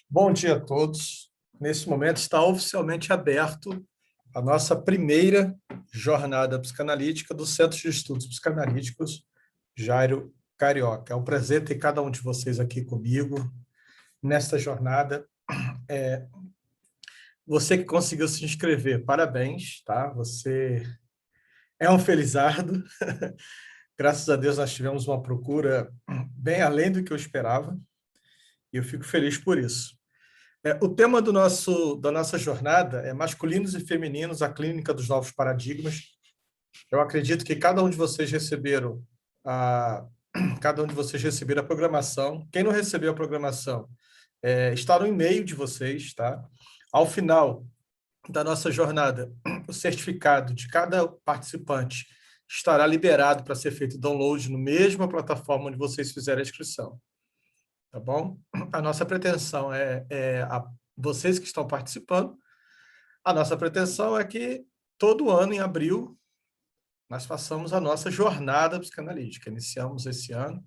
Bom dia a todos. Nesse momento está oficialmente aberto a nossa primeira jornada psicanalítica do Centro de Estudos Psicanalíticos Jairo Carioca. É um prazer ter cada um de vocês aqui comigo nesta jornada. Você que conseguiu se inscrever, parabéns, tá? Você é um felizardo. Graças a Deus nós tivemos uma procura bem além do que eu esperava e eu fico feliz por isso. O tema da nossa jornada é Masculinos e Femininos, a Clínica dos Novos Paradigmas. Eu acredito que cada um de vocês a, cada um de vocês receberam a programação. Quem não recebeu a programação, está no e-mail de vocês, tá? Ao final da nossa jornada, o certificado de cada participante estará liberado para ser feito download no mesma plataforma onde vocês fizeram a inscrição. Tá bom? A nossa pretensão vocês que estão participando, a nossa pretensão é que todo ano, em abril, nós façamos a nossa jornada psicanalítica. Iniciamos esse ano,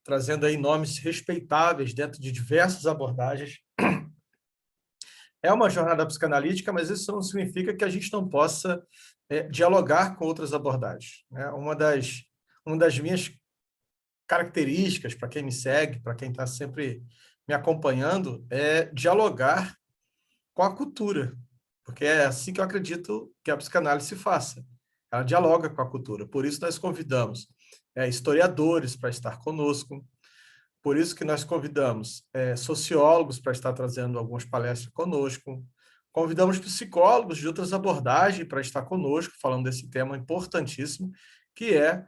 trazendo aí nomes respeitáveis dentro de diversas abordagens. É uma jornada psicanalítica, mas isso não significa que a gente não possa dialogar com outras abordagens, né? Uma das minhas características, para quem me segue, para quem está sempre me acompanhando, é dialogar com a cultura, porque é assim que eu acredito que a psicanálise se faça. Ela dialoga com a cultura. Por isso nós convidamos historiadores para estar conosco, por isso que nós convidamos sociólogos para estar trazendo algumas palestras conosco, convidamos psicólogos de outras abordagens para estar conosco, falando desse tema importantíssimo, que é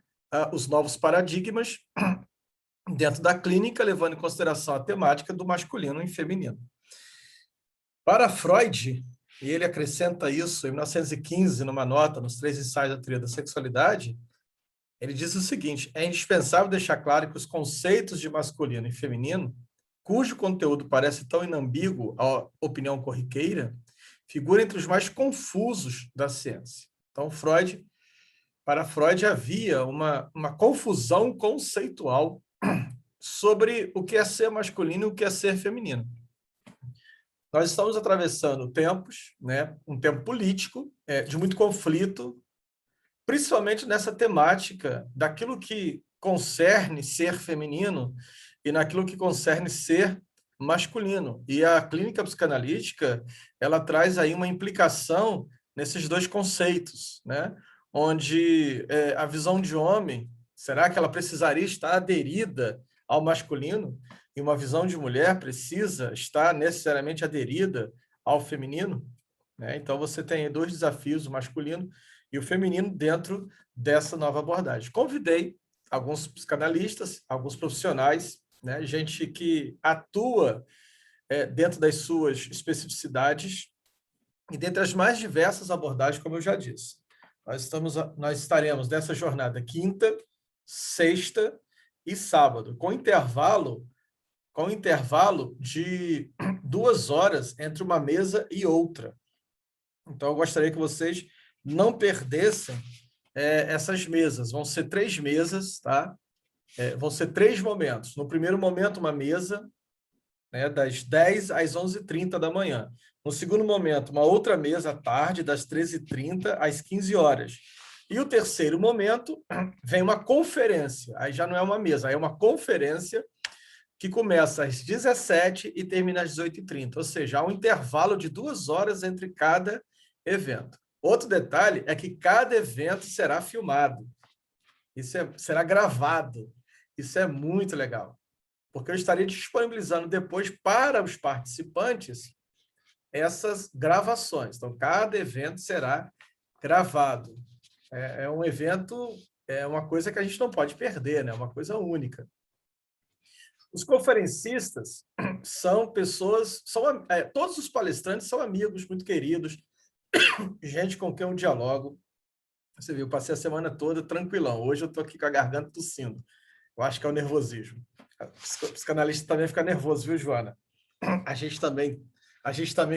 os novos paradigmas dentro da clínica, levando em consideração a temática do masculino e feminino. Para Freud, e ele acrescenta isso em 1915, numa nota, nos 3 ensaios da teoria da sexualidade, ele diz o seguinte: é indispensável deixar claro que os conceitos de masculino e feminino, cujo conteúdo parece tão inambíguo à opinião corriqueira, figura entre os mais confusos da ciência. Então, para Freud havia uma confusão conceitual sobre o que é ser masculino e o que é ser feminino. Nós estamos atravessando tempos, né, um tempo político, de muito conflito, principalmente nessa temática daquilo que concerne ser feminino e naquilo que concerne ser masculino. E a clínica psicanalítica, ela traz aí uma implicação nesses dois conceitos, né? Onde a visão de homem, será que ela precisaria estar aderida ao masculino? E uma visão de mulher precisa estar necessariamente aderida ao feminino? Né? Então, você tem 2 desafios, o masculino e o feminino, dentro dessa nova abordagem. Convidei alguns psicanalistas, alguns profissionais, né, gente que atua dentro das suas especificidades e dentre as mais diversas abordagens, como eu já disse. Nós estaremos nessa jornada quinta, sexta e sábado, com intervalo de 2 horas entre uma mesa e outra. Então, eu gostaria que vocês não perdessem essas mesas. Vão ser 3 mesas, tá? Vão ser 3 momentos. No primeiro momento, uma mesa, né, das 10 às 11h30 da manhã. No segundo momento, uma outra mesa à tarde, das 13h30 às 15 horas. E o terceiro momento, vem uma conferência. Aí já não é uma mesa, aí é uma conferência que começa às 17h e termina às 18h30. Ou seja, há um intervalo de 2 horas entre cada evento. Outro detalhe é que cada evento será filmado. Será gravado. Isso é muito legal, porque eu estaria disponibilizando depois para os participantes essas gravações. Então, cada evento será gravado. É um evento, é uma coisa que a gente não pode perder, né? É uma coisa única. Os conferencistas são pessoas, todos os palestrantes são amigos muito queridos, gente com quem eu dialogo. Você viu, eu passei a semana toda tranquilão. Hoje eu estou aqui com a garganta tossindo. Eu acho que é o nervosismo. O psicanalista também fica nervoso, viu, Joana? A gente também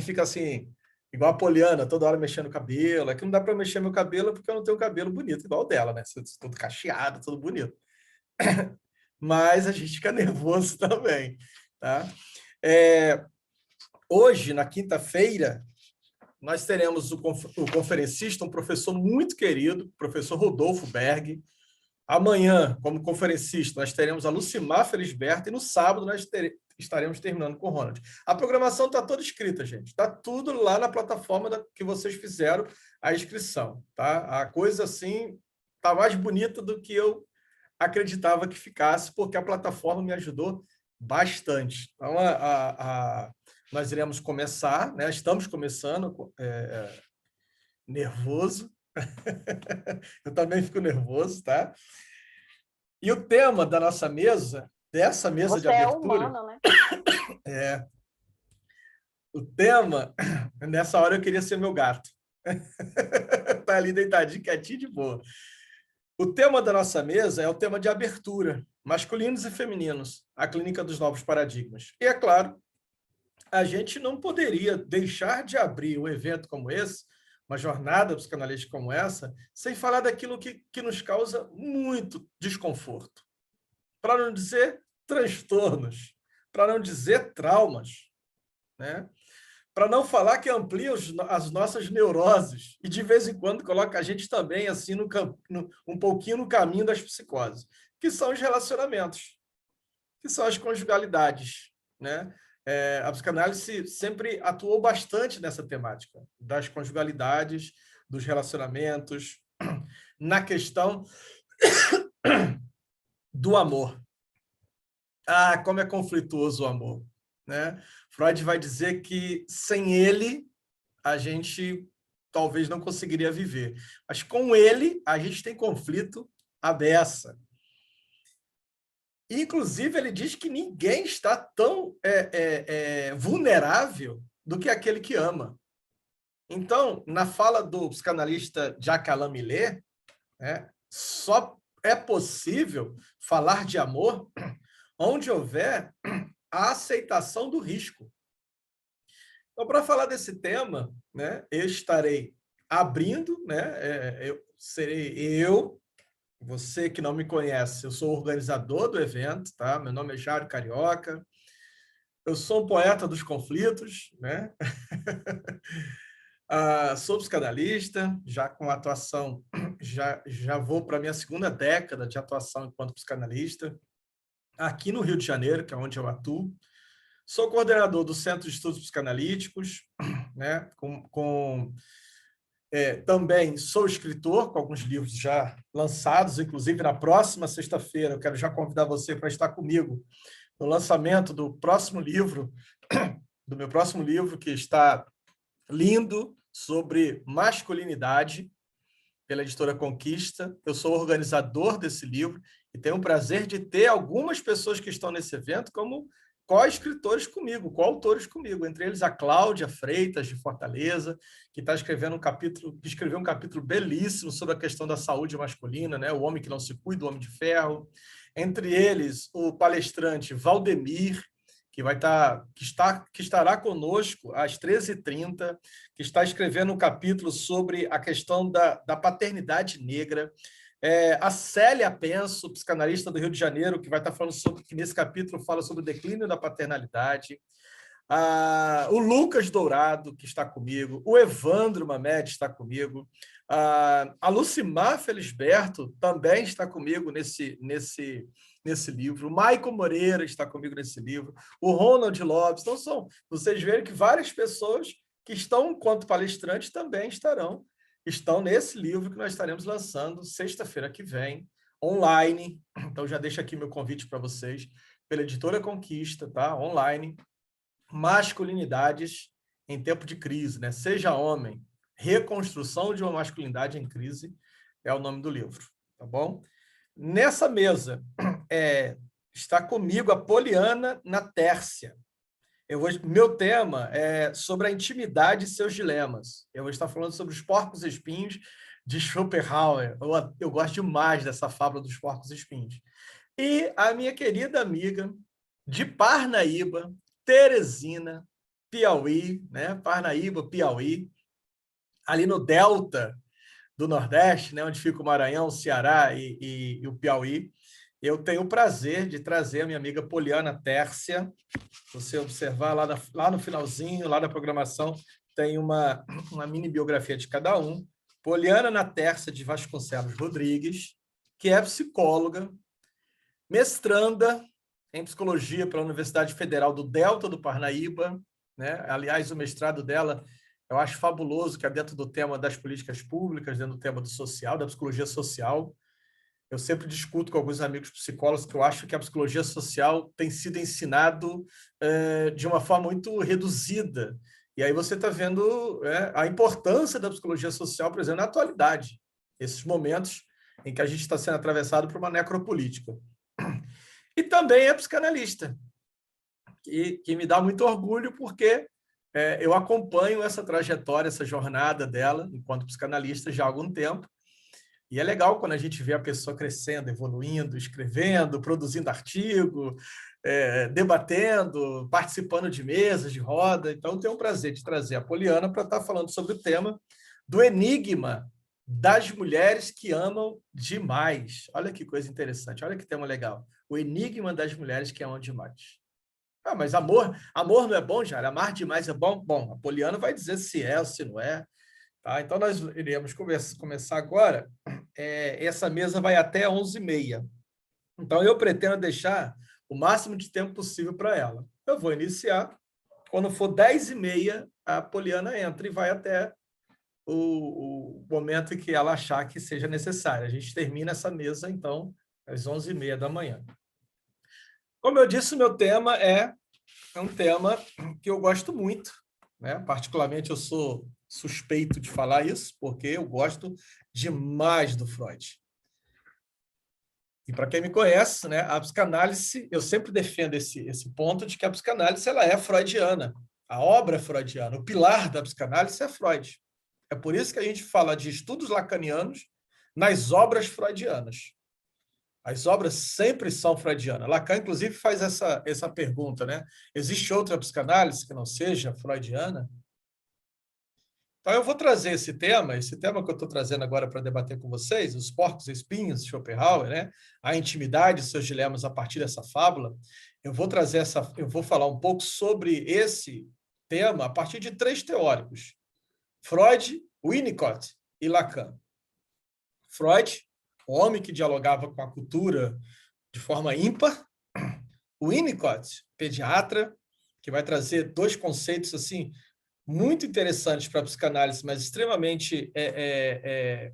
fica assim, igual a Poliana, toda hora mexendo o cabelo. É que não dá para mexer meu cabelo porque eu não tenho cabelo bonito, igual o dela, né? Todo cacheado, tudo bonito. Mas a gente fica nervoso também, tá? Hoje, na quinta-feira, nós teremos o conferencista, um professor muito querido, o professor Rodolfo Berg. Amanhã, como conferencista, nós teremos a Lucimar Felisberto e no sábado nós estaremos terminando com o Ronald. A programação está toda escrita, gente. Está tudo lá na plataforma que vocês fizeram a inscrição. Tá? A coisa, assim, está mais bonita do que eu acreditava que ficasse, porque a plataforma me ajudou bastante. Então, nós iremos começar, né? Estamos começando, nervoso. Eu também fico nervoso, tá? E o tema da nossa mesa, dessa mesa de abertura... Você é humano, né? O tema, nessa hora eu queria ser meu gato. Tá ali deitadinho, quietinho, de boa. O tema da nossa mesa é o tema de abertura, masculinos e femininos, a clínica dos novos paradigmas. E, é claro, a gente não poderia deixar de abrir um evento como esse, uma jornada psicanalítica como essa, sem falar daquilo que nos causa muito desconforto. Para não dizer transtornos, para não dizer traumas, né? Para não falar que amplia as nossas neuroses e, de vez em quando, coloca a gente também assim um pouquinho no caminho das psicoses, que são os relacionamentos, que são as conjugalidades, né? A psicanálise sempre atuou bastante nessa temática das conjugalidades, dos relacionamentos, na questão do amor. Ah, como é conflituoso o amor, né? Freud vai dizer que sem ele a gente talvez não conseguiria viver, mas com ele a gente tem conflito à beça. Inclusive, ele diz que ninguém está tão vulnerável do que aquele que ama. Então, na fala do psicanalista Jacques Alain Millet, né, só é possível falar de amor onde houver a aceitação do risco. Então, para falar desse tema, né, eu estarei abrindo, né, você que não me conhece, eu sou o organizador do evento, tá? Meu nome é Jário Carioca, eu sou um poeta dos conflitos, né? Sou psicanalista, já com atuação, já vou para a minha segunda década de atuação enquanto psicanalista, aqui no Rio de Janeiro, que é onde eu atuo. Sou coordenador do Centro de Estudos Psicanalíticos, né? Também sou escritor, com alguns livros já lançados, inclusive na próxima sexta-feira eu quero já convidar você para estar comigo no lançamento do próximo livro, do meu próximo livro, que está lindo, sobre masculinidade, pela editora Conquista. Eu sou organizador desse livro e tenho o prazer de ter algumas pessoas que estão nesse evento como co-escritores comigo, co-autores comigo, entre eles a Cláudia Freitas, de Fortaleza, que está escrevendo que escreveu um capítulo belíssimo sobre a questão da saúde masculina, né? O homem que não se cuida, o homem de ferro. Entre eles, o palestrante Valdemir, que estará conosco às 13h30, que está escrevendo um capítulo sobre a questão da paternidade negra. A Célia Penso, psicanalista do Rio de Janeiro, que vai estar falando que nesse capítulo fala sobre o declínio da paternalidade. O Lucas Dourado, que está comigo, o Evandro Mamed está comigo, a Lucimar Felisberto também está comigo nesse livro, o Maicon Moreira está comigo nesse livro, o Ronald Lopes. Então, vocês verem que várias pessoas que estão enquanto palestrantes também estão nesse livro que nós estaremos lançando sexta-feira que vem, online. Então, já deixo aqui meu convite para vocês, pela editora Conquista, tá? Online. Masculinidades em tempo de crise, né? Seja homem, reconstrução de uma masculinidade em crise é o nome do livro, tá bom? Nessa mesa está comigo a Poliana Natércia. Meu tema é sobre a intimidade e seus dilemas. Eu vou estar falando sobre os porcos espinhos de Schopenhauer. Eu gosto demais dessa fábula dos porcos espinhos. E a minha querida amiga de Parnaíba, Teresina, Piauí, né? Parnaíba, Piauí, ali no delta do Nordeste, né? Onde fica o Maranhão, o Ceará e o Piauí. eu tenho o prazer de trazer a minha amiga Poliana Tércia. Você observar lá no finalzinho, lá da programação, tem uma mini biografia de cada um. Poliana na Tércia de Vasconcelos Rodrigues, que é psicóloga, mestranda em psicologia pela Universidade Federal do Delta do Parnaíba, né? Aliás, o mestrado dela eu acho fabuloso, que é dentro do tema das políticas públicas, dentro do tema do social, da psicologia social. Eu sempre discuto com alguns amigos psicólogos que eu acho que a psicologia social tem sido ensinado de uma forma muito reduzida. E aí você está vendo a importância da psicologia social, por exemplo, na atualidade, esses momentos em que a gente está sendo atravessado por uma necropolítica. E também é psicanalista, que me dá muito orgulho, porque eu acompanho essa trajetória, essa jornada dela, enquanto psicanalista, já há algum tempo. E é legal quando a gente vê a pessoa crescendo, evoluindo, escrevendo, produzindo artigo, debatendo, participando de mesas, de roda. Então, tenho o prazer de trazer a Poliana para estar falando sobre o tema do enigma das mulheres que amam demais. Olha que coisa interessante, olha que tema legal. O enigma das mulheres que amam demais. Ah, mas amor não é bom, Jara? Amar demais é bom? Bom, a Poliana vai dizer se é ou se não é. Tá? Então, nós iremos começar agora. Essa mesa vai até 11h30. Então, eu pretendo deixar o máximo de tempo possível para ela. Eu vou iniciar. Quando for 10h30, a Poliana entra e vai até o momento em que ela achar que seja necessário. A gente termina essa mesa, então, às 11h30 da manhã. Como eu disse, o meu tema é um tema que eu gosto muito, né? Particularmente, eu sou suspeito de falar isso, porque eu gosto demais do Freud. E para quem me conhece, né, a psicanálise, eu sempre defendo esse ponto de que a psicanálise ela é freudiana. A obra é freudiana. O pilar da psicanálise é Freud. É por isso que a gente fala de estudos lacanianos nas obras freudianas. As obras sempre são freudianas. Lacan, inclusive, faz essa pergunta, né? Existe outra psicanálise que não seja freudiana? Então, eu vou trazer esse tema que eu estou trazendo agora para debater com vocês, os porcos e espinhos de Schopenhauer, né? A intimidade e seus dilemas a partir dessa fábula. Eu vou falar um pouco sobre esse tema a partir de 3 teóricos: Freud, Winnicott e Lacan. Freud, o homem que dialogava com a cultura de forma ímpar. Winnicott, pediatra, que vai trazer 2 conceitos assim muito interessantes para a psicanálise, mas extremamente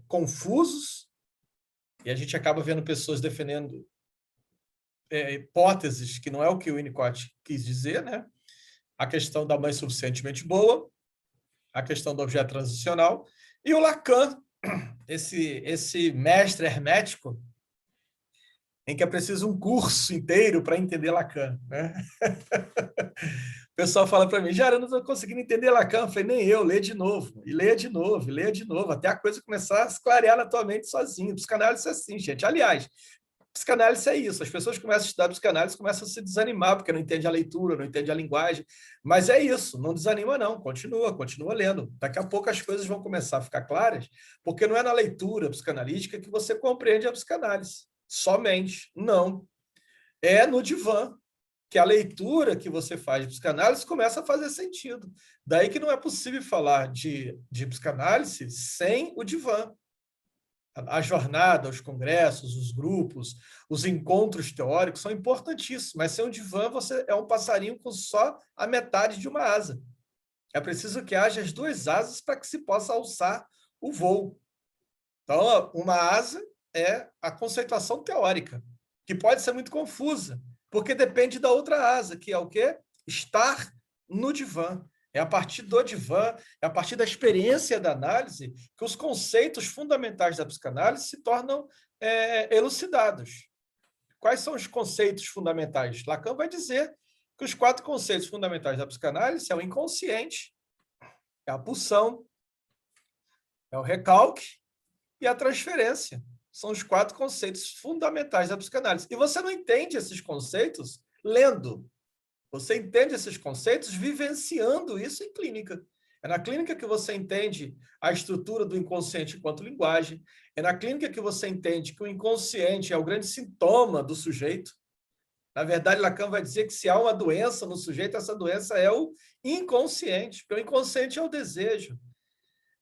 confusos, e a gente acaba vendo pessoas defendendo hipóteses que não é o que o Winnicott quis dizer, né? A questão da mãe suficientemente boa, a questão do objeto transicional, e o Lacan, esse mestre hermético, em que é preciso um curso inteiro para entender Lacan, né? O pessoal fala para mim, Jara, eu não estou conseguindo entender Lacan. Eu falei, nem eu, lê de novo, e leia de novo, e leia de novo, até a coisa começar a se clarear na tua mente sozinho. Psicanálise é assim, gente. Aliás, psicanálise é isso. As pessoas começam a estudar psicanálise, começam a se desanimar, porque não entende a leitura, não entende a linguagem. Mas é isso, não desanima não, continua lendo. Daqui a pouco as coisas vão começar a ficar claras, porque não é na leitura psicanalítica que você compreende a psicanálise. Somente, não. É no divã, que a leitura que você faz de psicanálise começa a fazer sentido. Daí que não é possível falar de psicanálise sem o divã. A jornada, os congressos, os grupos, os encontros teóricos são importantíssimos, mas sem o divã você é um passarinho com só a metade de uma asa. É preciso que haja as 2 asas para que se possa alçar o voo. Então, uma asa é a conceituação teórica, que pode ser muito confusa, porque depende da outra asa, que é o quê? Estar no divã. É a partir do divã, é a partir da experiência da análise que os conceitos fundamentais da psicanálise se tornam elucidados. Quais são os conceitos fundamentais? Lacan vai dizer que os 4 conceitos fundamentais da psicanálise são o inconsciente, é a pulsão, é o recalque e a transferência. São os 4 conceitos fundamentais da psicanálise. E você não entende esses conceitos lendo. Você entende esses conceitos vivenciando isso em clínica. É na clínica que você entende a estrutura do inconsciente enquanto linguagem. É na clínica que você entende que o inconsciente é o grande sintoma do sujeito. Na verdade, Lacan vai dizer que se há uma doença no sujeito, essa doença é o inconsciente, porque o inconsciente é o desejo.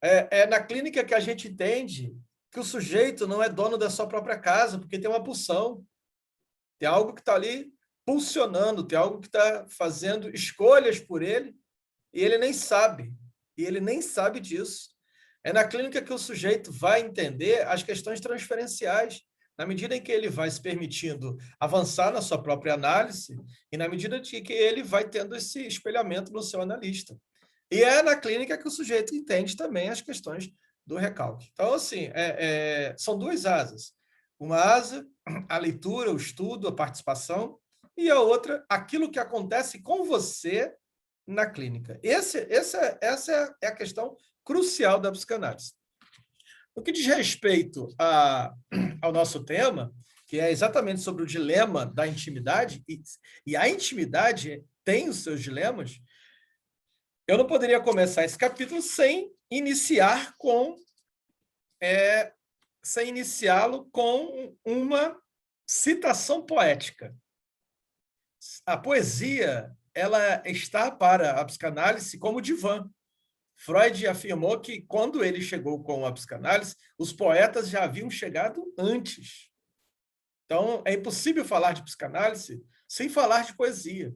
É na clínica que a gente entende que o sujeito não é dono da sua própria casa, porque tem uma pulsão, tem algo que está ali pulsionando, tem algo que está fazendo escolhas por ele, e ele nem sabe. E ele nem sabe disso. É na clínica que o sujeito vai entender as questões transferenciais, na medida em que ele vai se permitindo avançar na sua própria análise e na medida de que ele vai tendo esse espelhamento no seu analista. E é na clínica que o sujeito entende também as questões do recalque. Então, assim, são duas asas. Uma asa, a leitura, o estudo, a participação, e a outra, aquilo que acontece com você na clínica. Essa é a questão crucial da psicanálise. No que diz respeito ao nosso tema, que é exatamente sobre o dilema da intimidade, e a intimidade tem os seus dilemas, eu não poderia começar esse capítulo sem iniciá-lo com uma citação poética. A poesia, ela está para a psicanálise como divã. Freud afirmou que, quando ele chegou com a psicanálise, os poetas já haviam chegado antes. Então, é impossível falar de psicanálise sem falar de poesia.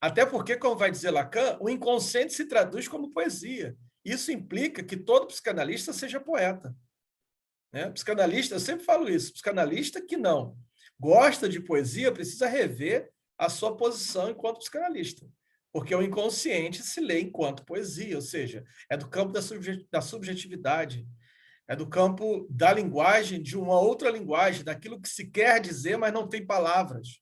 Até porque, como vai dizer Lacan, o inconsciente se traduz como poesia. Isso implica que todo psicanalista seja poeta. Né? Psicanalista, eu sempre falo isso, psicanalista que não gosta de poesia precisa rever a sua posição enquanto psicanalista, porque o inconsciente se lê enquanto poesia, ou seja, é do campo da subjetividade, é do campo da linguagem, de uma outra linguagem, daquilo que se quer dizer, mas não tem palavras.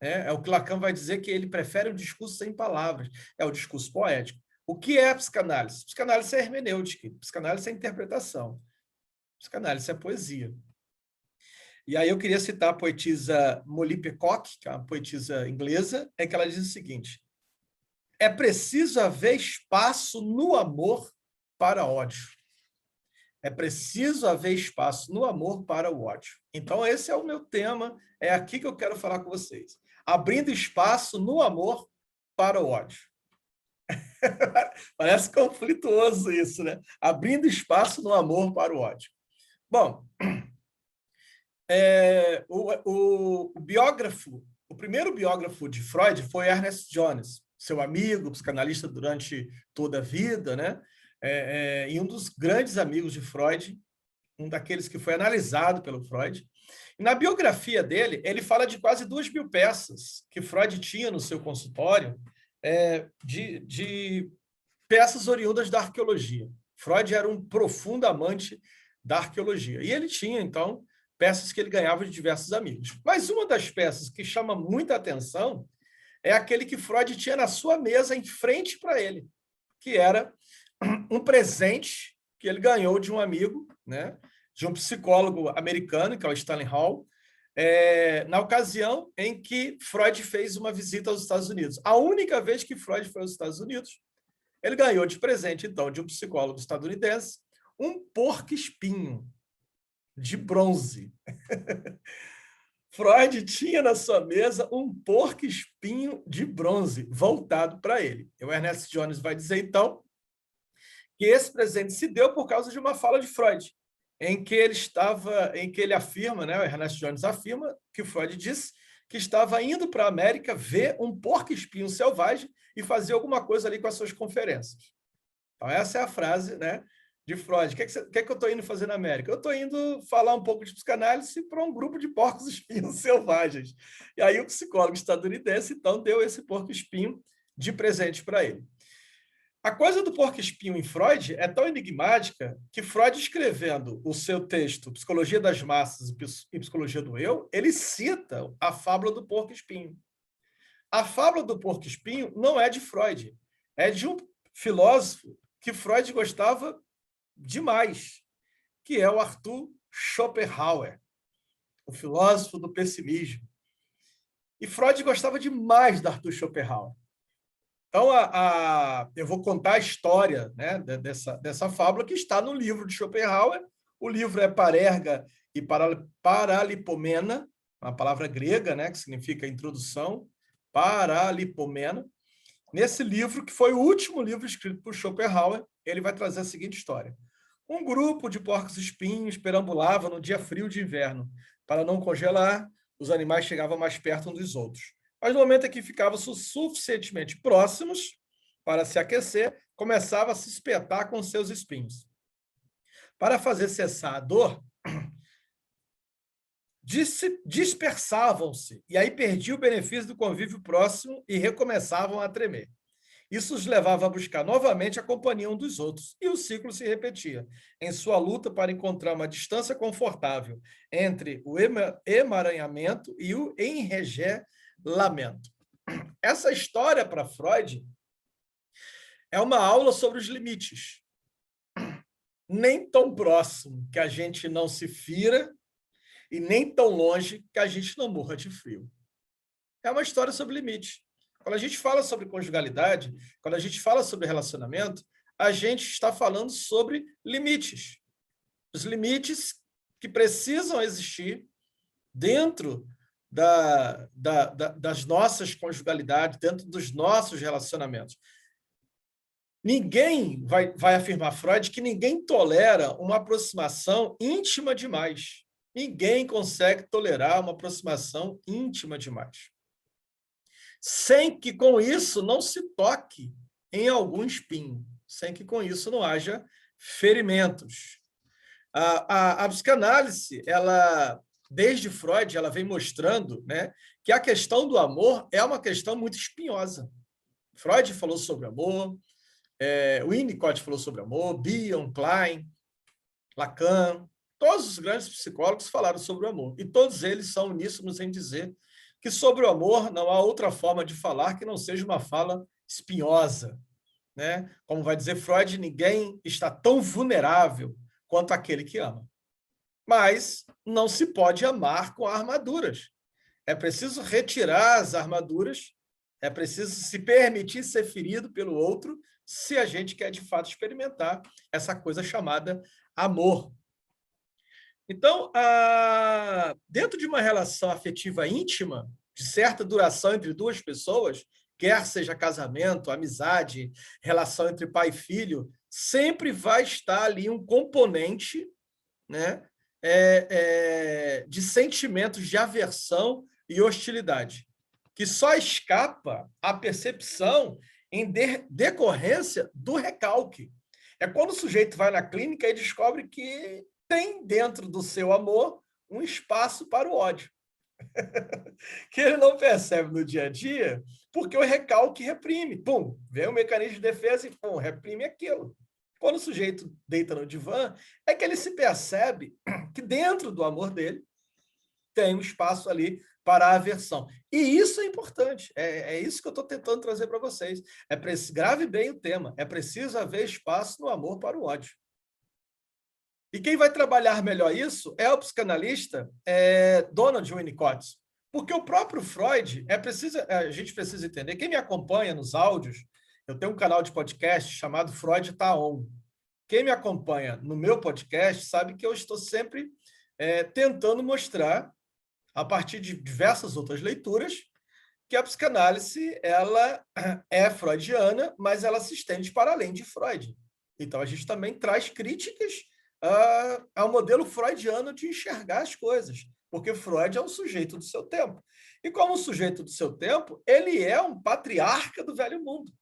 É o que Lacan vai dizer, que ele prefere um discurso sem palavras, é o discurso poético. O que é a psicanálise? Psicanálise é hermenêutica, psicanálise é interpretação, psicanálise é poesia. E aí eu queria citar a poetisa Molly Peacock, que é uma poetisa inglesa, é que ela diz o seguinte: é preciso haver espaço no amor para ódio. É preciso haver espaço no amor para o ódio. Então, esse é o meu tema, é aqui que eu quero falar com vocês. Abrindo espaço no amor para o ódio. Parece conflituoso isso, né? Abrindo espaço no amor para o ódio. Bom, o primeiro biógrafo de Freud foi Ernest Jones, seu amigo, psicanalista durante toda a vida, né? E um dos grandes amigos de Freud, um daqueles que foi analisado pelo Freud. E na biografia dele, ele fala de quase 2.000 peças que Freud tinha no seu consultório, de peças oriundas da arqueologia. Freud era um profundo amante da arqueologia. E ele tinha, então, peças que ele ganhava de diversos amigos. Mas uma das peças que chama muita atenção é aquele que Freud tinha na sua mesa, em frente para ele, que era um presente que ele ganhou de um amigo, né, de um psicólogo americano, que é o Stanley Hall, na ocasião em que Freud fez uma visita aos Estados Unidos. A única vez que Freud foi aos Estados Unidos, ele ganhou de presente, então, de um psicólogo estadunidense, um porco-espinho de bronze. Freud tinha na sua mesa um porco-espinho de bronze voltado para ele. O Ernest Jones vai dizer, então, que esse presente se deu por causa de uma fala de Freud, em que ele afirma, né, o Ernest Jones afirma que Freud disse que estava indo para a América ver um porco-espinho selvagem e fazer alguma coisa ali com as suas conferências. Então, essa é a frase, né, de Freud. O que é que eu estou indo fazer na América? Eu estou indo falar um pouco de psicanálise para um grupo de porcos-espinhos selvagens. E aí o psicólogo estadunidense, então, deu esse porco-espinho de presente para ele. A coisa do porco-espinho em Freud é tão enigmática que Freud, escrevendo o seu texto Psicologia das Massas e Psicologia do Eu, ele cita a fábula do porco-espinho. A fábula do porco-espinho não é de Freud, é de um filósofo que Freud gostava demais, que é o Arthur Schopenhauer, o filósofo do pessimismo. E Freud gostava demais de Arthur Schopenhauer. Então, eu vou contar a história, né, dessa fábula que está no livro de Schopenhauer. O livro é Parerga e Paralipomena, uma palavra grega, né, que significa introdução, Paralipomena. Nesse livro, que foi o último livro escrito por Schopenhauer, ele vai trazer a seguinte história. Um grupo de porcos-espinhos perambulava no dia frio de inverno. Para não congelar, os animais chegavam mais perto uns dos outros. Mas no momento em que ficavam suficientemente próximos para se aquecer, começava a se espetar com seus espinhos. Para fazer cessar a dor, dispersavam-se, e aí perdiam o benefício do convívio próximo e recomeçavam a tremer. Isso os levava a buscar novamente a companhia um dos outros, e o ciclo se repetia, em sua luta para encontrar uma distância confortável entre o emaranhamento e o enregelamento. Essa história, para Freud, é uma aula sobre os limites. Nem tão próximo que a gente não se fira, e nem tão longe que a gente não morra de frio. É uma história sobre limite. Quando a gente fala sobre conjugalidade, quando a gente fala sobre relacionamento, a gente está falando sobre limites. Os limites que precisam existir dentro das nossas conjugalidades, dentro dos nossos relacionamentos. Ninguém vai afirmar, Freud, que ninguém tolera uma aproximação íntima demais. Ninguém consegue tolerar uma aproximação íntima demais, sem que com isso não se toque em algum espinho, sem que com isso não haja ferimentos. A psicanálise, ela, desde Freud, ela vem mostrando, né, que a questão do amor é uma questão muito espinhosa. Freud falou sobre amor, Winnicott falou sobre amor, Bion, Klein, Lacan, todos os grandes psicólogos falaram sobre o amor, e todos eles são uníssonos em dizer que sobre o amor não há outra forma de falar que não seja uma fala espinhosa, né? Como vai dizer Freud, ninguém está tão vulnerável quanto aquele que ama. Mas não se pode amar com armaduras. É preciso retirar as armaduras, é preciso se permitir ser ferido pelo outro, se a gente quer de fato experimentar essa coisa chamada amor. Então, dentro de uma relação afetiva íntima, de certa duração entre duas pessoas, quer seja casamento, amizade, relação entre pai e filho, sempre vai estar ali um componente, né, de sentimentos de aversão e hostilidade, que só escapa à percepção em decorrência do recalque. É quando o sujeito vai na clínica e descobre que tem dentro do seu amor um espaço para o ódio, que ele não percebe no dia a dia, porque o recalque reprime. Pum, vem o mecanismo de defesa e pum, reprime aquilo. Quando o sujeito deita no divã, é que ele se percebe que dentro do amor dele tem um espaço ali para a aversão. E isso é importante, é isso que eu estou tentando trazer para vocês. Grave bem o tema, é preciso haver espaço no amor para o ódio. E quem vai trabalhar melhor isso é o psicanalista Donald Winnicott, porque o próprio Freud, a gente precisa entender, quem me acompanha nos áudios, eu tenho um canal de podcast chamado Freud Tá On. Quem me acompanha no meu podcast sabe que eu estou sempre tentando mostrar, a partir de diversas outras leituras, que a psicanálise ela é freudiana, mas ela se estende para além de Freud. Então, a gente também traz críticas ao modelo freudiano de enxergar as coisas, porque Freud é um sujeito do seu tempo. E como sujeito do seu tempo, ele é um patriarca do velho mundo.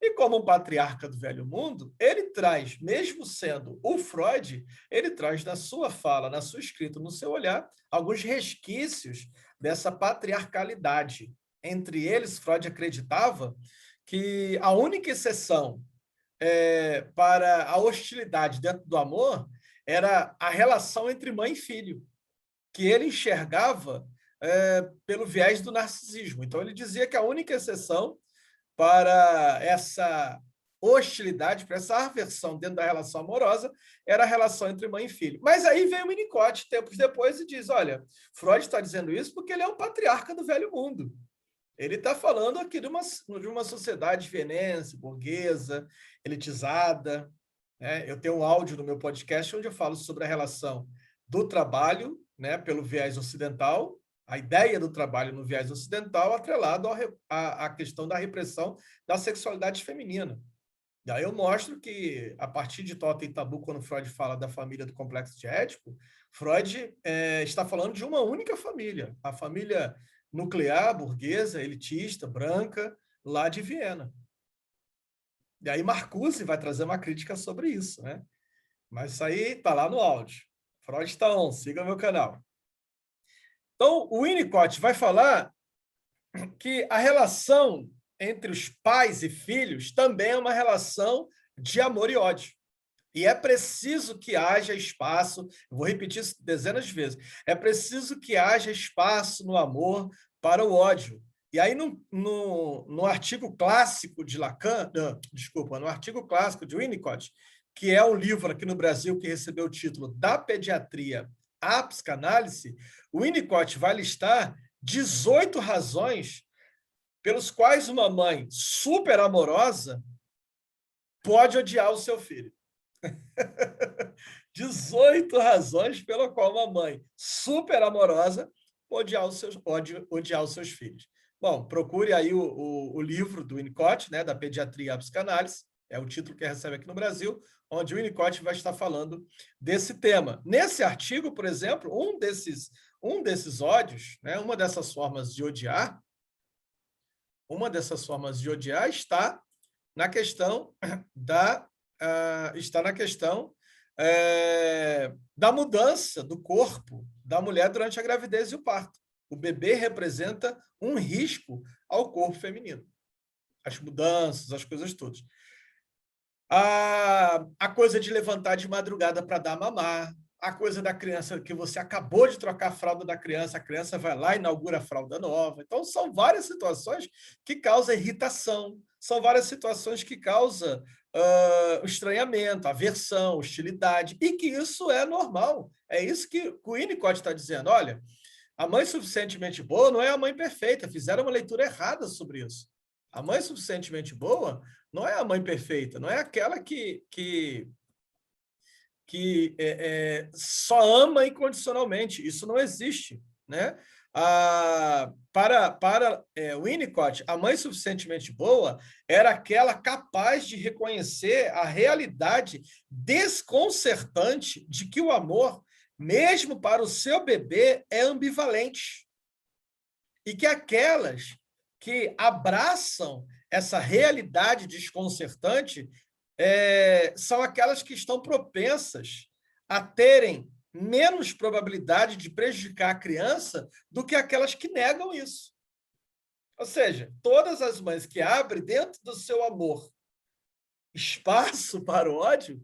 E como um patriarca do velho mundo, ele traz, mesmo sendo o Freud, ele traz na sua fala, na sua escrita, no seu olhar, alguns resquícios dessa patriarcalidade. Entre eles, Freud acreditava que a única exceção para a hostilidade dentro do amor era a relação entre mãe e filho, que ele enxergava pelo viés do narcisismo. Então, ele dizia que a única exceção para essa hostilidade, para essa aversão dentro da relação amorosa, era a relação entre mãe e filho. Mas aí vem o Winnicott, tempos depois, e diz, olha, Freud está dizendo isso porque ele é um patriarca do velho mundo. Ele está falando aqui de uma sociedade vienense, burguesa, elitizada, né? Eu tenho um áudio no meu podcast onde eu falo sobre a relação do trabalho, né, pelo viés ocidental, a ideia do trabalho no viés ocidental, atrelado à questão da repressão da sexualidade feminina. E aí eu mostro que, a partir de Totem e Tabu, quando Freud fala da família do complexo de Édipo, Freud está falando de uma única família, a família nuclear, burguesa, elitista, branca, lá de Viena. E aí Marcuse vai trazer uma crítica sobre isso, né? Mas isso aí está lá no áudio. Freud está on, siga meu canal. Então, o Winnicott vai falar que a relação entre os pais e filhos também é uma relação de amor e ódio. E é preciso que haja espaço, eu vou repetir isso dezenas de vezes, é preciso que haja espaço no amor para o ódio. E aí, no artigo clássico de Lacan, desculpa, no artigo clássico de Winnicott, que é um livro aqui no Brasil que recebeu o título Da Pediatria à Psicanálise, o Winnicott vai listar 18 razões pelos quais uma mãe super amorosa pode odiar o seu filho. 18 razões pela qual uma mãe super amorosa pode odiar os seus filhos. Bom, procure aí o livro do Winnicott, né, da Pediatria à Psicanálise, é o título que recebe aqui no Brasil, onde o Winnicott vai estar falando desse tema. Nesse artigo, por exemplo, um desses ódios, né, uma dessas formas de odiar está na questão da mudança do corpo da mulher durante a gravidez e o parto. O bebê representa um risco ao corpo feminino. As mudanças, as coisas todas. A coisa de levantar de madrugada para dar mamar, a coisa da criança que você acabou de trocar a fralda da criança, a criança vai lá e inaugura a fralda nova. Então, são várias situações que causam irritação, são várias situações que causam estranhamento, aversão, hostilidade, e que isso é normal. É isso que o Winnicott está dizendo. Olha, a mãe suficientemente boa não é a mãe perfeita, fizeram uma leitura errada sobre isso. A mãe suficientemente boa não é a mãe perfeita, não é aquela que só ama incondicionalmente. Isso não existe, né? Para Winnicott, a mãe suficientemente boa era aquela capaz de reconhecer a realidade desconcertante de que o amor, mesmo para o seu bebê, é ambivalente. E que aquelas que abraçam essa realidade desconcertante são aquelas que estão propensas a terem menos probabilidade de prejudicar a criança do que aquelas que negam isso. Ou seja, todas as mães que abrem dentro do seu amor espaço para o ódio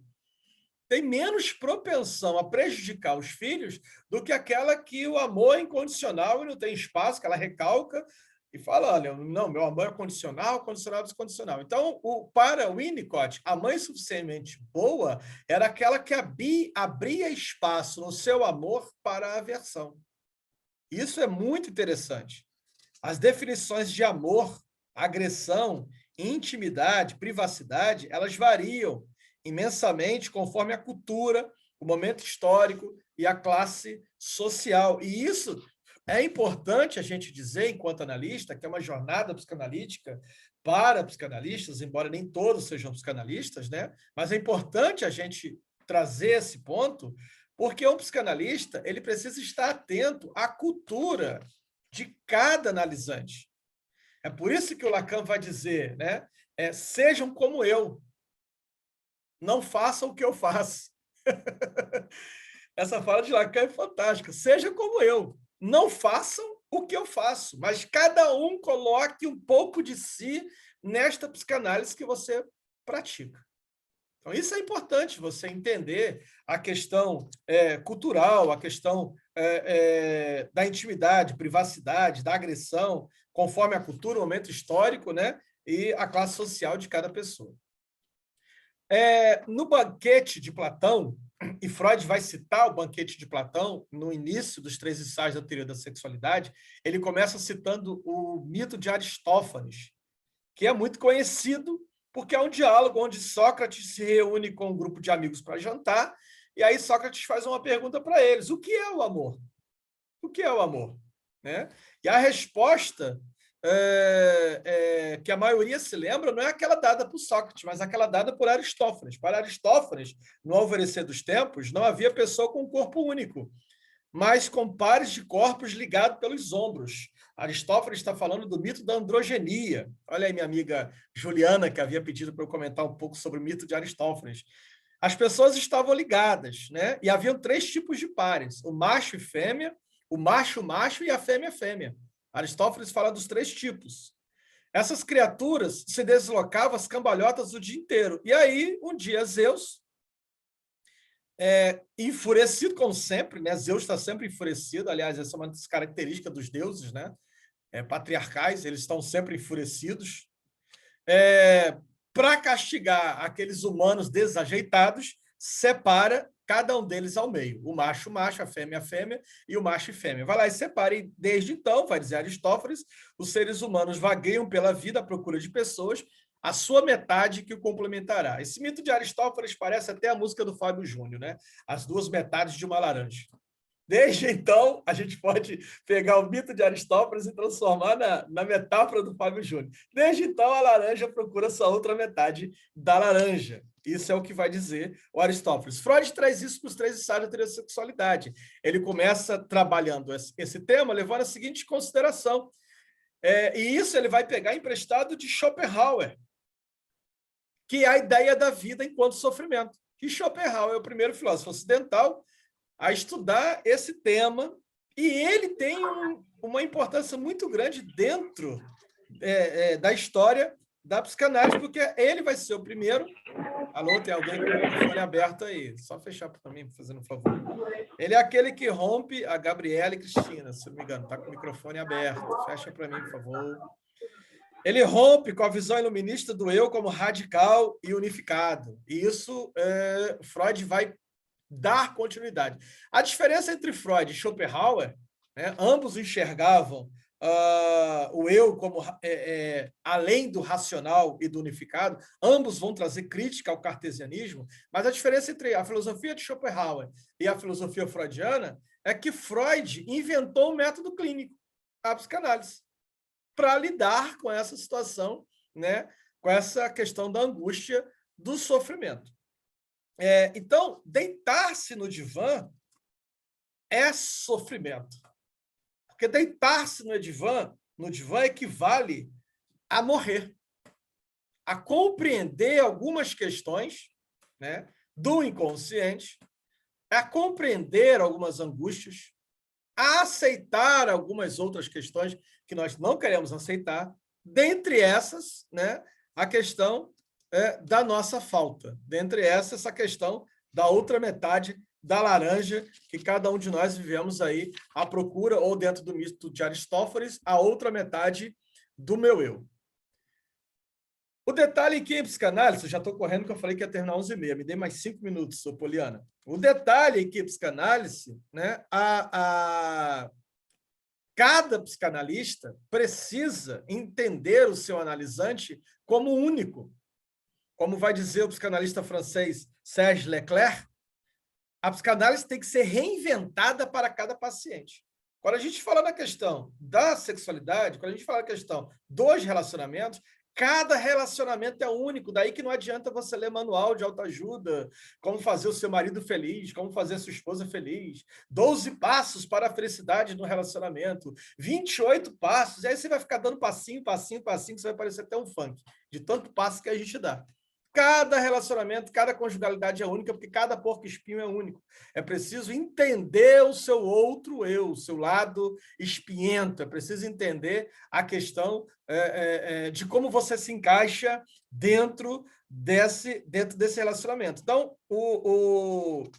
têm menos propensão a prejudicar os filhos do que aquela que o amor é incondicional e não tem espaço, que ela recalca e fala, olha, não, meu amor é condicional, condicional, descondicional. Então, para Winnicott, a mãe suficientemente boa era aquela que abria espaço no seu amor para a aversão. Isso é muito interessante. As definições de amor, agressão, intimidade, privacidade, elas variam imensamente conforme a cultura, o momento histórico e a classe social. E isso é importante a gente dizer, enquanto analista, que é uma jornada psicanalítica para psicanalistas, embora nem todos sejam psicanalistas, né? Mas é importante a gente trazer esse ponto, porque um psicanalista ele precisa estar atento à cultura de cada analisante. É por isso que o Lacan vai dizer, né? Sejam como eu, não façam o que eu faço. Essa fala de Lacan é fantástica. Seja como eu, não façam o que eu faço, mas cada um coloque um pouco de si nesta psicanálise que você pratica. Então, isso é importante, você entender a questão cultural, a questão da intimidade, privacidade, da agressão, conforme a cultura, o momento histórico, né? E a classe social de cada pessoa. No banquete de Platão, e Freud vai citar o Banquete de Platão no início dos 3 ensaios da teoria da sexualidade, ele começa citando o mito de Aristófanes, que é muito conhecido porque é um diálogo onde Sócrates se reúne com um grupo de amigos para jantar, e aí Sócrates faz uma pergunta para eles: o que é o amor? O que é o amor? Né? E a resposta que a maioria se lembra não é aquela dada por Sócrates, mas aquela dada por Aristófanes. Para Aristófanes, no alvorecer dos tempos, não havia pessoa com um corpo único, mas com pares de corpos ligados pelos ombros. Aristófanes está falando do mito da androgenia. Olha aí minha amiga Juliana, que havia pedido para eu comentar um pouco sobre o mito de Aristófanes. As pessoas estavam ligadas, né? E haviam 3 tipos de pares: o macho e fêmea, o macho-macho e a fêmea-fêmea. Aristófanes fala dos 3 tipos. Essas criaturas se deslocavam às cambalhotas o dia inteiro. E aí, um dia, Zeus, enfurecido como sempre, né? Zeus está sempre enfurecido, aliás, essa é uma das características dos deuses, né? Patriarcais, eles estão sempre enfurecidos. Para castigar aqueles humanos desajeitados, separa cada um deles ao meio. O macho, a fêmea e o macho e fêmea. Vai lá e separa. E desde então, vai dizer Aristófanes, os seres humanos vagueiam pela vida à procura de pessoas, a sua metade que o complementará. Esse mito de Aristófanes parece até a música do Fábio Júnior, né? As 2 metades de uma laranja. Desde então, a gente pode pegar o mito de Aristófanes e transformar na metáfora do Fábio Júnior. Desde então, a laranja procura sua outra metade da laranja. Isso é o que vai dizer o Aristófanes. Freud traz isso para os 3 ensaios da teoria da sexualidade. Ele começa trabalhando esse tema, levando a seguinte consideração. E isso ele vai pegar emprestado de Schopenhauer, que é a ideia da vida enquanto sofrimento. E Schopenhauer é o primeiro filósofo ocidental a estudar esse tema, e ele tem uma importância muito grande dentro da história da psicanálise, porque ele vai ser o primeiro... Alô, tem alguém com o microfone aberto aí? Só fechar para mim, fazendo um favor. Ele é aquele que rompe a Gabriela e Cristina, se não me engano, está com o microfone aberto. Fecha para mim, por favor. Ele rompe com a visão iluminista do eu como radical e unificado. E isso Freud vai dar continuidade. A diferença entre Freud e Schopenhauer, né, ambos enxergavam o eu como além do racional e do unificado, ambos vão trazer crítica ao cartesianismo, mas a diferença entre a filosofia de Schopenhauer e a filosofia freudiana é que Freud inventou o método clínico, a psicanálise, para lidar com essa situação, né, com essa questão da angústia, do sofrimento. Então, deitar-se no divã é sofrimento. Porque deitar-se no divã equivale a morrer, a compreender algumas questões, né, do inconsciente, a compreender algumas angústias, a aceitar algumas outras questões que nós não queremos aceitar, dentre essas, né, a questão da nossa falta. Dentre essas, essa questão da outra metade da laranja, que cada um de nós vivemos aí à procura, ou dentro do mito de Aristófanes, a outra metade do meu eu. O detalhe aqui em psicanálise, eu já estou correndo que eu falei que ia terminar 11h30, me dê mais 5 minutos, sou Poliana. O detalhe aqui em psicanálise, né, cada psicanalista precisa entender o seu analisante como único. Como vai dizer o psicanalista francês Serge Leclerc, a psicanálise tem que ser reinventada para cada paciente. Quando a gente fala na questão da sexualidade, quando a gente fala na questão dos relacionamentos, cada relacionamento é único, daí que não adianta você ler manual de autoajuda, como fazer o seu marido feliz, como fazer a sua esposa feliz, 12 passos para a felicidade no relacionamento, 28 passos, e aí você vai ficar dando passinho, passinho, passinho, que você vai parecer até um funk, de tanto passo que a gente dá. Cada relacionamento, cada conjugalidade é única, porque cada porco-espinho é único. É preciso entender o seu outro eu, o seu lado espinhento. É preciso entender a questão de como você se encaixa dentro desse relacionamento. Então, o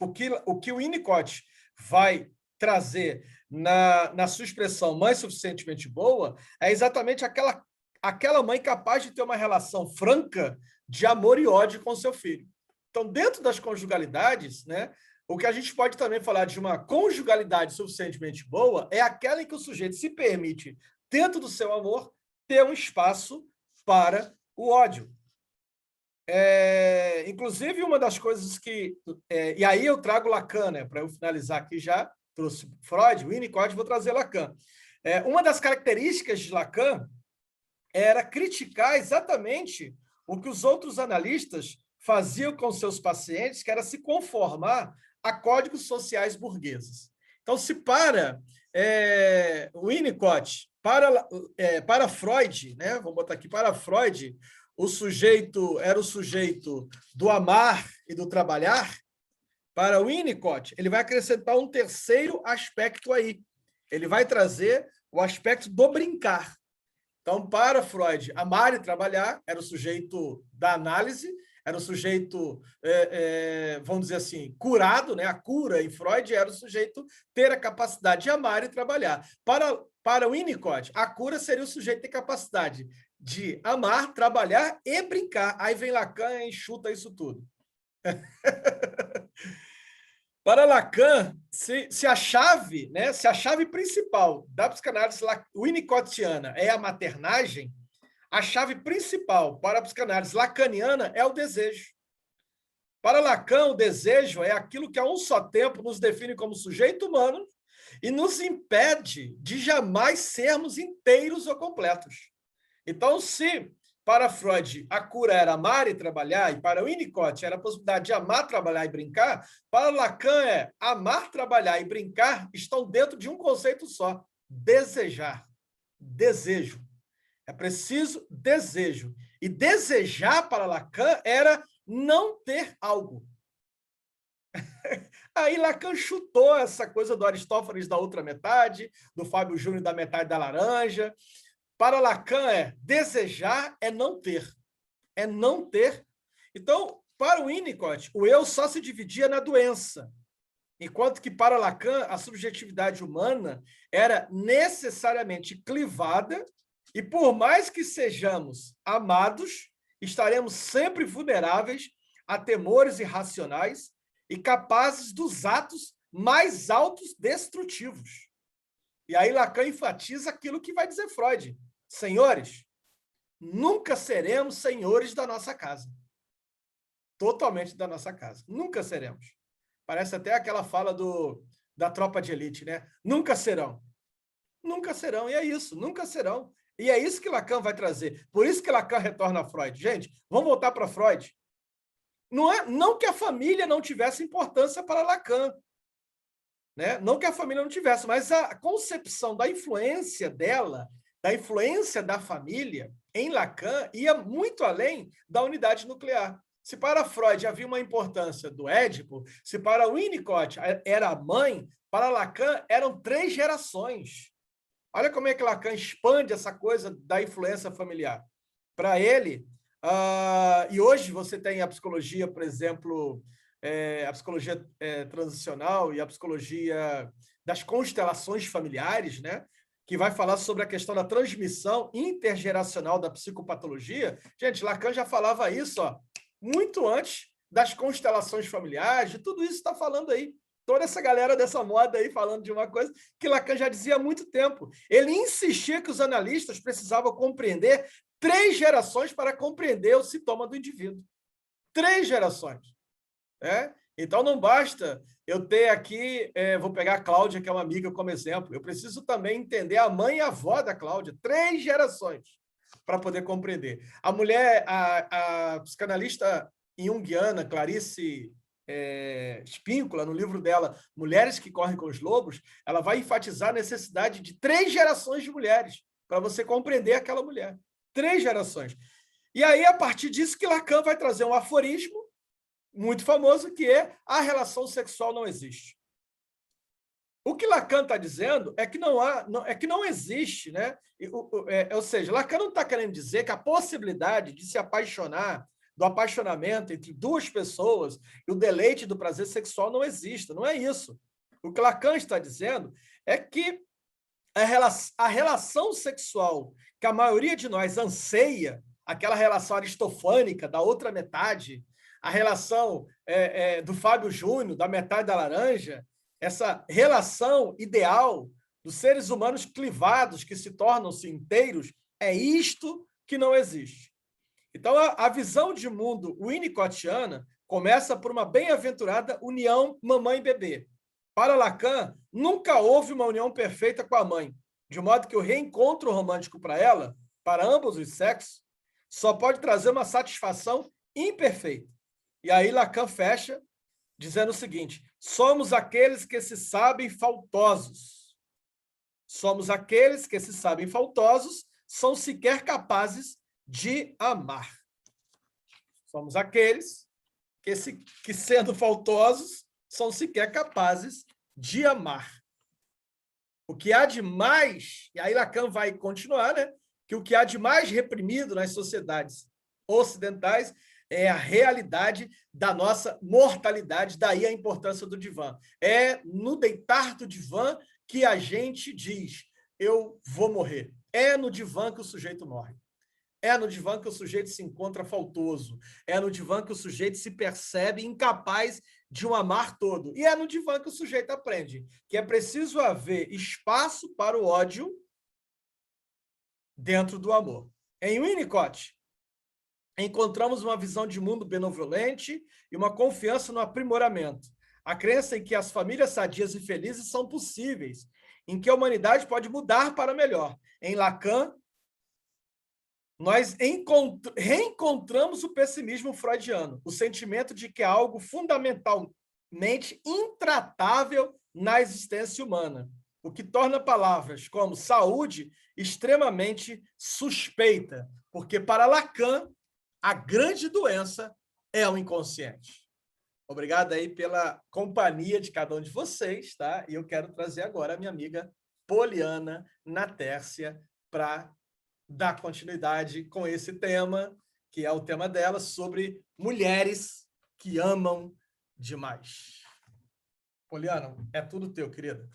que o Winnicott vai trazer na sua expressão mãe suficientemente boa é exatamente aquela mãe capaz de ter uma relação franca de amor e ódio com seu filho. Então, dentro das conjugalidades, né, o que a gente pode também falar de uma conjugalidade suficientemente boa é aquela em que o sujeito se permite, dentro do seu amor, ter um espaço para o ódio. Inclusive, uma das coisas que... e aí eu trago Lacan, né, para eu finalizar aqui já, trouxe Freud, Winnicott, vou trazer Lacan. Uma das características de Lacan era criticar exatamente o que os outros analistas faziam com seus pacientes, que era se conformar a códigos sociais burgueses. Então, se para Winnicott, para Freud, né, vamos botar aqui, para Freud, o sujeito era o sujeito do amar e do trabalhar, para Winnicott, ele vai acrescentar um terceiro aspecto aí. Ele vai trazer o aspecto do brincar. Então, para Freud, amar e trabalhar era o sujeito da análise, era o sujeito, vamos dizer assim, curado, né? A cura em Freud era o sujeito ter a capacidade de amar e trabalhar. Para Winnicott, a cura seria o sujeito ter capacidade de amar, trabalhar e brincar. Aí vem Lacan e enxuta isso tudo. Para Lacan, se a chave, né, se a chave principal da psicanálise winnicottiana é a maternagem, a chave principal para a psicanálise lacaniana é o desejo. Para Lacan, o desejo é aquilo que a um só tempo nos define como sujeito humano e nos impede de jamais sermos inteiros ou completos. Então, se para Freud a cura era amar e trabalhar, e para Winnicott era a possibilidade de amar, trabalhar e brincar, para Lacan amar, trabalhar e brincar estão dentro de um conceito só: desejar. Desejo. É preciso desejo. E desejar para Lacan era não ter algo. Aí Lacan chutou essa coisa do Aristófanes da outra metade, do Fábio Júnior da metade da laranja. Para Lacan, desejar é não ter. É não ter. Então, para o Winnicott, o eu só se dividia na doença. Enquanto que, para Lacan, a subjetividade humana era necessariamente clivada e, por mais que sejamos amados, estaremos sempre vulneráveis a temores irracionais e capazes dos atos mais autodestrutivos. E aí Lacan enfatiza aquilo que vai dizer Freud. Senhores, nunca seremos senhores da nossa casa. Totalmente da nossa casa. Nunca seremos. Parece até aquela fala da tropa de elite, né? Nunca serão. Nunca serão. E é isso, nunca serão. E é isso que Lacan vai trazer. Por isso que Lacan retorna a Freud. Gente, vamos voltar para Freud. Não que a família não tivesse importância para Lacan. Né? Não que a família não tivesse, mas a concepção da influência dela, da influência da família em Lacan, ia muito além da unidade nuclear. Se para Freud havia uma importância do Édipo, se para Winnicott era a mãe, para Lacan eram 3 gerações. Olha como é que Lacan expande essa coisa da influência familiar. Para ele, e hoje você tem a psicologia, por exemplo, a psicologia transicional e a psicologia das constelações familiares, né? Que vai falar sobre a questão da transmissão intergeracional da psicopatologia. Gente, Lacan já falava isso muito antes das constelações familiares, de tudo isso está falando aí. Toda essa galera dessa moda aí falando de uma coisa que Lacan já dizia há muito tempo. Ele insistia que os analistas precisavam compreender 3 gerações para compreender o sintoma do indivíduo. 3 gerações. Então, não basta eu ter aqui, vou pegar a Cláudia, que é uma amiga, como exemplo. Eu preciso também entender a mãe e a avó da Cláudia. 3 gerações para poder compreender. A mulher, a psicanalista junguiana, Clarice Spíncula, no livro dela, Mulheres que Correm com os Lobos, ela vai enfatizar a necessidade de 3 gerações de mulheres para você compreender aquela mulher. 3 gerações. E aí, a partir disso, que Lacan vai trazer um aforismo muito famoso, que é: a relação sexual não existe. O que Lacan está dizendo é que não existe, né? Ou seja, Lacan não está querendo dizer que a possibilidade de se apaixonar, do apaixonamento entre 2 pessoas e o deleite do prazer sexual não exista. Não é isso. O que Lacan está dizendo é que a relação sexual que a maioria de nós anseia, aquela relação aristofânica da outra metade, a relação do Fábio Júnior, da metade da laranja, essa relação ideal dos seres humanos clivados que se tornam-se inteiros, é isto que não existe. Então, a visão de mundo winnicottiana começa por uma bem-aventurada união mamãe-bebê. Para Lacan, nunca houve uma união perfeita com a mãe, de modo que o reencontro romântico para ela, para ambos os sexos, só pode trazer uma satisfação imperfeita. E aí Lacan fecha dizendo o seguinte: somos aqueles que se sabem faltosos. Somos aqueles que se sabem faltosos, são sequer capazes de amar. Somos aqueles que sendo faltosos, são sequer capazes de amar. O que há de mais, e aí Lacan vai continuar, né? Que o que há de mais reprimido nas sociedades ocidentais é a realidade da nossa mortalidade, daí a importância do divã. É no deitar do divã que a gente diz, eu vou morrer. É no divã que o sujeito morre. É no divã que o sujeito se encontra faltoso. É no divã que o sujeito se percebe incapaz de um amar todo. E é no divã que o sujeito aprende que é preciso haver espaço para o ódio dentro do amor. Em Winnicott, encontramos uma visão de mundo benevolente e uma confiança no aprimoramento. A crença em que as famílias sadias e felizes são possíveis, em que a humanidade pode mudar para melhor. Em Lacan, nós reencontramos o pessimismo freudiano, o sentimento de que há algo fundamentalmente intratável na existência humana, o que torna palavras como saúde extremamente suspeita, porque para Lacan, a grande doença é o inconsciente. Obrigado aí pela companhia de cada um de vocês, tá? E eu quero trazer agora a minha amiga Poliana Natércia para dar continuidade com esse tema, que é o tema dela, sobre mulheres que amam demais. Poliana, é tudo teu, querida.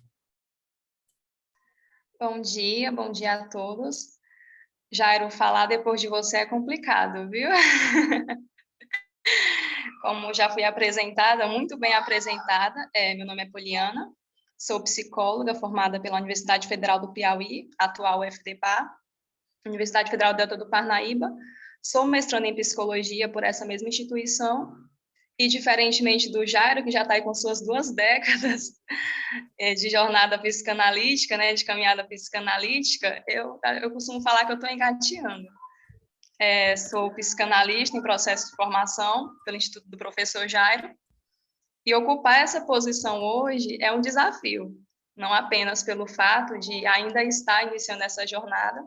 Bom dia a todos. Jairo, falar depois de você é complicado, viu? Como já fui apresentada, muito bem apresentada, meu nome é Poliana, sou psicóloga formada pela Universidade Federal do Piauí, atual UFDPA, Universidade Federal Delta do Parnaíba, sou mestranda em psicologia por essa mesma instituição, e diferentemente do Jairo, que já está aí com suas 2 décadas de jornada psicanalítica, né, de caminhada psicanalítica, eu costumo falar que eu estou engateando. Sou psicanalista em processo de formação pelo Instituto do Professor Jairo, e ocupar essa posição hoje é um desafio, não apenas pelo fato de ainda estar iniciando essa jornada,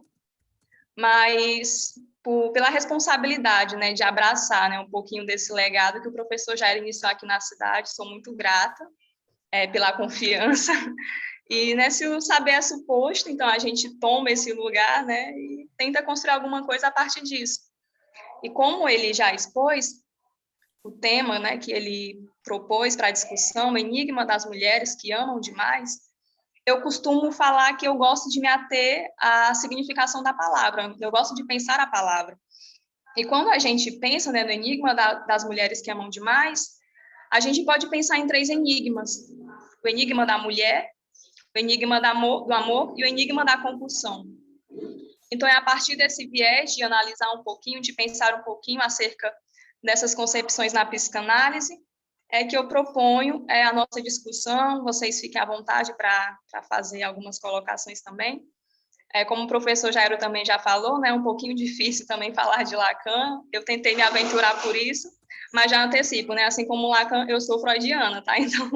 mas pela responsabilidade, né, de abraçar, né, um pouquinho desse legado que o professor Jairo iniciou aqui na cidade. Sou muito grata pela confiança. E, né, se o saber é suposto, então a gente toma esse lugar, né, e tenta construir alguma coisa a partir disso. E como ele já expôs, o tema, né, que ele propôs para a discussão, o enigma das mulheres que amam demais, eu costumo falar que eu gosto de me ater à significação da palavra, eu gosto de pensar a palavra. E quando a gente pensa, né, no enigma das mulheres que amam demais, a gente pode pensar em 3 enigmas: o enigma da mulher, o enigma do amor e o enigma da compulsão. Então, é a partir desse viés de analisar um pouquinho, de pensar um pouquinho acerca dessas concepções na psicanálise, que eu proponho a nossa discussão. Vocês fiquem à vontade para fazer algumas colocações também. Como o professor Jairo também já falou, né, um pouquinho difícil também falar de Lacan, eu tentei me aventurar por isso, mas já antecipo, né, assim como Lacan, eu sou freudiana, tá? Então,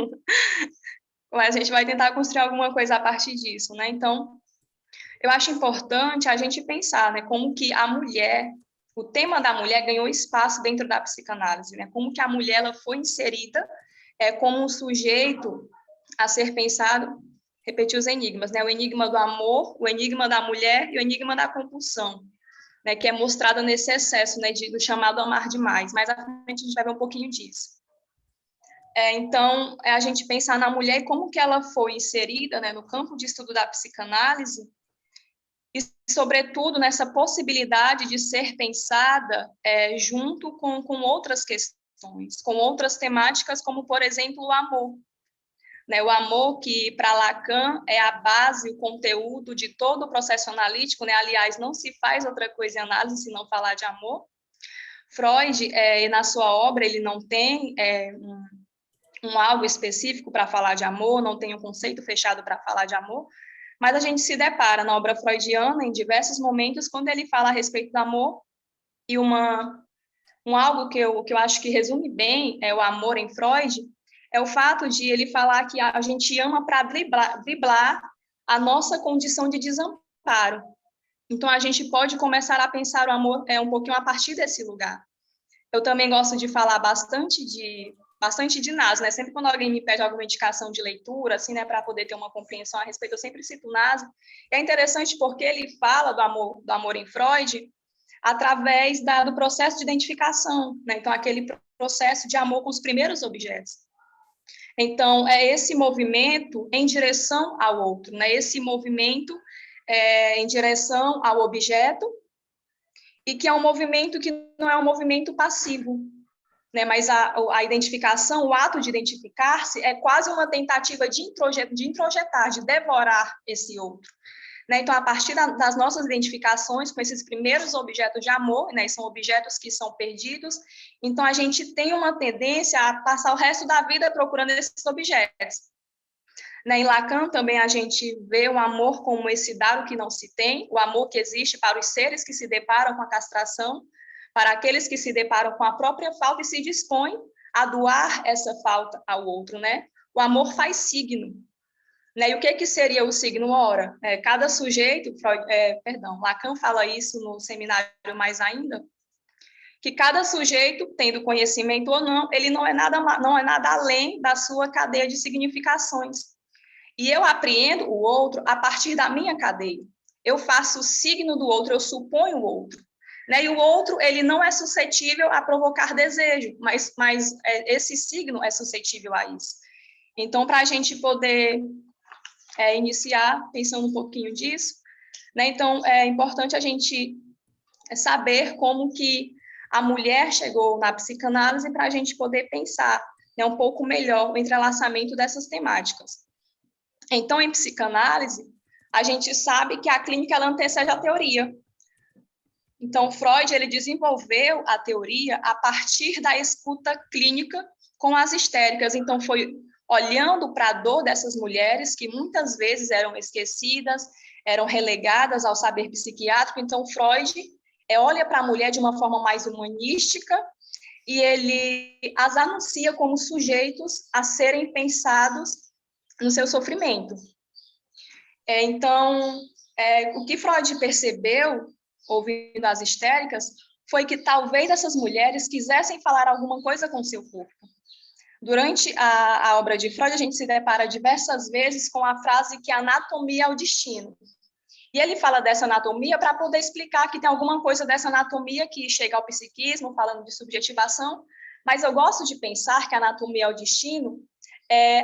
a gente vai tentar construir alguma coisa a partir disso, né? Então, eu acho importante a gente pensar, né, como que a mulher, o tema da mulher ganhou espaço dentro da psicanálise, né? Como que a mulher ela foi inserida como um sujeito a ser pensado, repetir os enigmas, né? O enigma do amor, o enigma da mulher e o enigma da compulsão, né? Que é mostrado nesse excesso, né, do chamado amar demais. Mais à frente a gente vai ver um pouquinho disso. Então, a gente pensar na mulher e como que ela foi inserida, né, no campo de estudo da psicanálise, e, sobretudo, nessa possibilidade de ser pensada junto com outras questões, com outras temáticas, como, por exemplo, o amor. Né, o amor que, para Lacan, é a base, o conteúdo de todo o processo analítico, né? Aliás, não se faz outra coisa em análise se não falar de amor. Freud, na sua obra, ele não tem um algo específico para falar de amor, não tem um conceito fechado para falar de amor, mas a gente se depara na obra freudiana, em diversos momentos, quando ele fala a respeito do amor, e algo que eu acho que resume bem o amor em Freud, é o fato de ele falar que a gente ama para driblar a nossa condição de desamparo. Então, a gente pode começar a pensar o amor um pouquinho a partir desse lugar. Eu também gosto de falar bastante de Naso, né? Sempre quando alguém me pede alguma indicação de leitura, assim, né, para poder ter uma compreensão a respeito, eu sempre cito Naso. É interessante porque ele fala do amor em Freud através do processo de identificação, né? Então, aquele processo de amor com os primeiros objetos. Então, é esse movimento em direção ao outro, né? Esse movimento em direção ao objeto, e que é um movimento que não é um movimento passivo, né? Mas a identificação, o ato de identificar-se, é quase uma tentativa de introjetar, de devorar esse outro. Né? Então, a partir das nossas identificações com esses primeiros objetos de amor, né? São objetos que são perdidos, então a gente tem uma tendência a passar o resto da vida procurando esses objetos. Né? Em Lacan também a gente vê o amor como esse dar o que não se tem, o amor que existe para os seres que se deparam com a castração, para aqueles que se deparam com a própria falta e se dispõem a doar essa falta ao outro. Né? O amor faz signo. Né? E o que seria o signo? Ora, cada sujeito, Lacan fala isso no seminário Mais Ainda, que cada sujeito, tendo conhecimento ou não, ele não é nada além da sua cadeia de significações. E eu apreendo o outro a partir da minha cadeia. Eu faço o signo do outro, eu suponho o outro. Né? E o outro, ele não é suscetível a provocar desejo, mas esse signo é suscetível a isso. Então, para a gente poder iniciar pensando um pouquinho disso, né? Então, é importante a gente saber como que a mulher chegou na psicanálise para a gente poder pensar, né, um pouco melhor o entrelaçamento dessas temáticas. Então, em psicanálise, a gente sabe que a clínica ela antecede a teoria. Então, Freud ele desenvolveu a teoria a partir da escuta clínica com as histéricas. Então, foi olhando para a dor dessas mulheres que muitas vezes eram esquecidas, eram relegadas ao saber psiquiátrico. Então, Freud olha para a mulher de uma forma mais humanística e ele as anuncia como sujeitos a serem pensados no seu sofrimento. Então, o que Freud percebeu, ouvindo as histéricas, foi que talvez essas mulheres quisessem falar alguma coisa com seu corpo. Durante a obra de Freud, a gente se depara diversas vezes com a frase que a anatomia é o destino. E ele fala dessa anatomia para poder explicar que tem alguma coisa dessa anatomia que chega ao psiquismo, falando de subjetivação, mas eu gosto de pensar que a anatomia é o destino,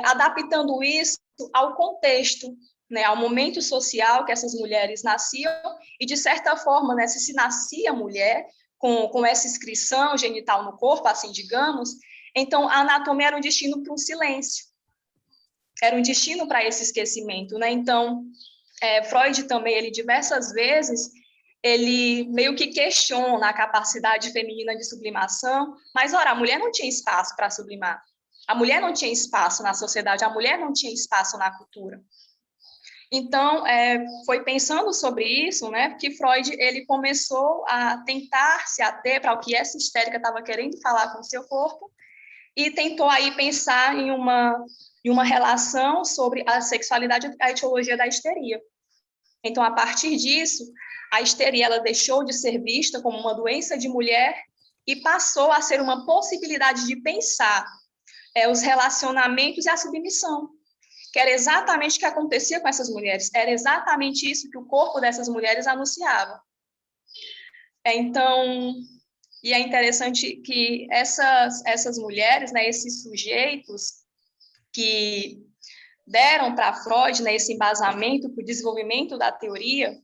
adaptando isso ao contexto, né, ao momento social que essas mulheres nasciam, e de certa forma, né, se nascia mulher com essa inscrição genital no corpo, assim digamos, então a anatomia era um destino para um silêncio, era um destino para esse esquecimento, né? Então, Freud também, ele diversas vezes, ele meio que questiona a capacidade feminina de sublimação, mas, ora, a mulher não tinha espaço para sublimar, a mulher não tinha espaço na sociedade, a mulher não tinha espaço na cultura. Então, foi pensando sobre isso, né, que Freud ele começou a tentar se ater para o que essa histérica estava querendo falar com o seu corpo, e tentou aí pensar em uma relação sobre a sexualidade e a etiologia da histeria. Então, a partir disso, a histeria ela deixou de ser vista como uma doença de mulher e passou a ser uma possibilidade de pensar os relacionamentos e a submissão, que era exatamente o que acontecia com essas mulheres, era exatamente isso que o corpo dessas mulheres anunciava. Então, e é interessante que essas mulheres, né, esses sujeitos que deram para Freud, né, esse embasamento para o desenvolvimento da teoria,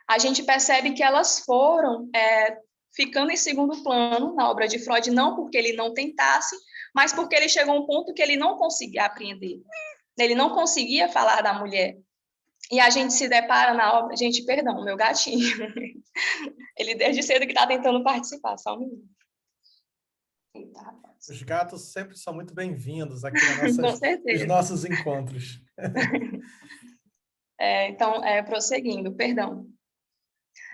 a gente percebe que elas foram ficando em segundo plano na obra de Freud, não porque ele não tentasse, mas porque ele chegou a um ponto que ele não conseguia apreender. Ele não conseguia falar da mulher. E a gente se depara na obra... Gente, perdão, meu gatinho. Ele desde cedo que está tentando participar, só um minuto. Eita, rapaz. Os gatos sempre são muito bem-vindos aqui nos nossos encontros. Então, prosseguindo, perdão.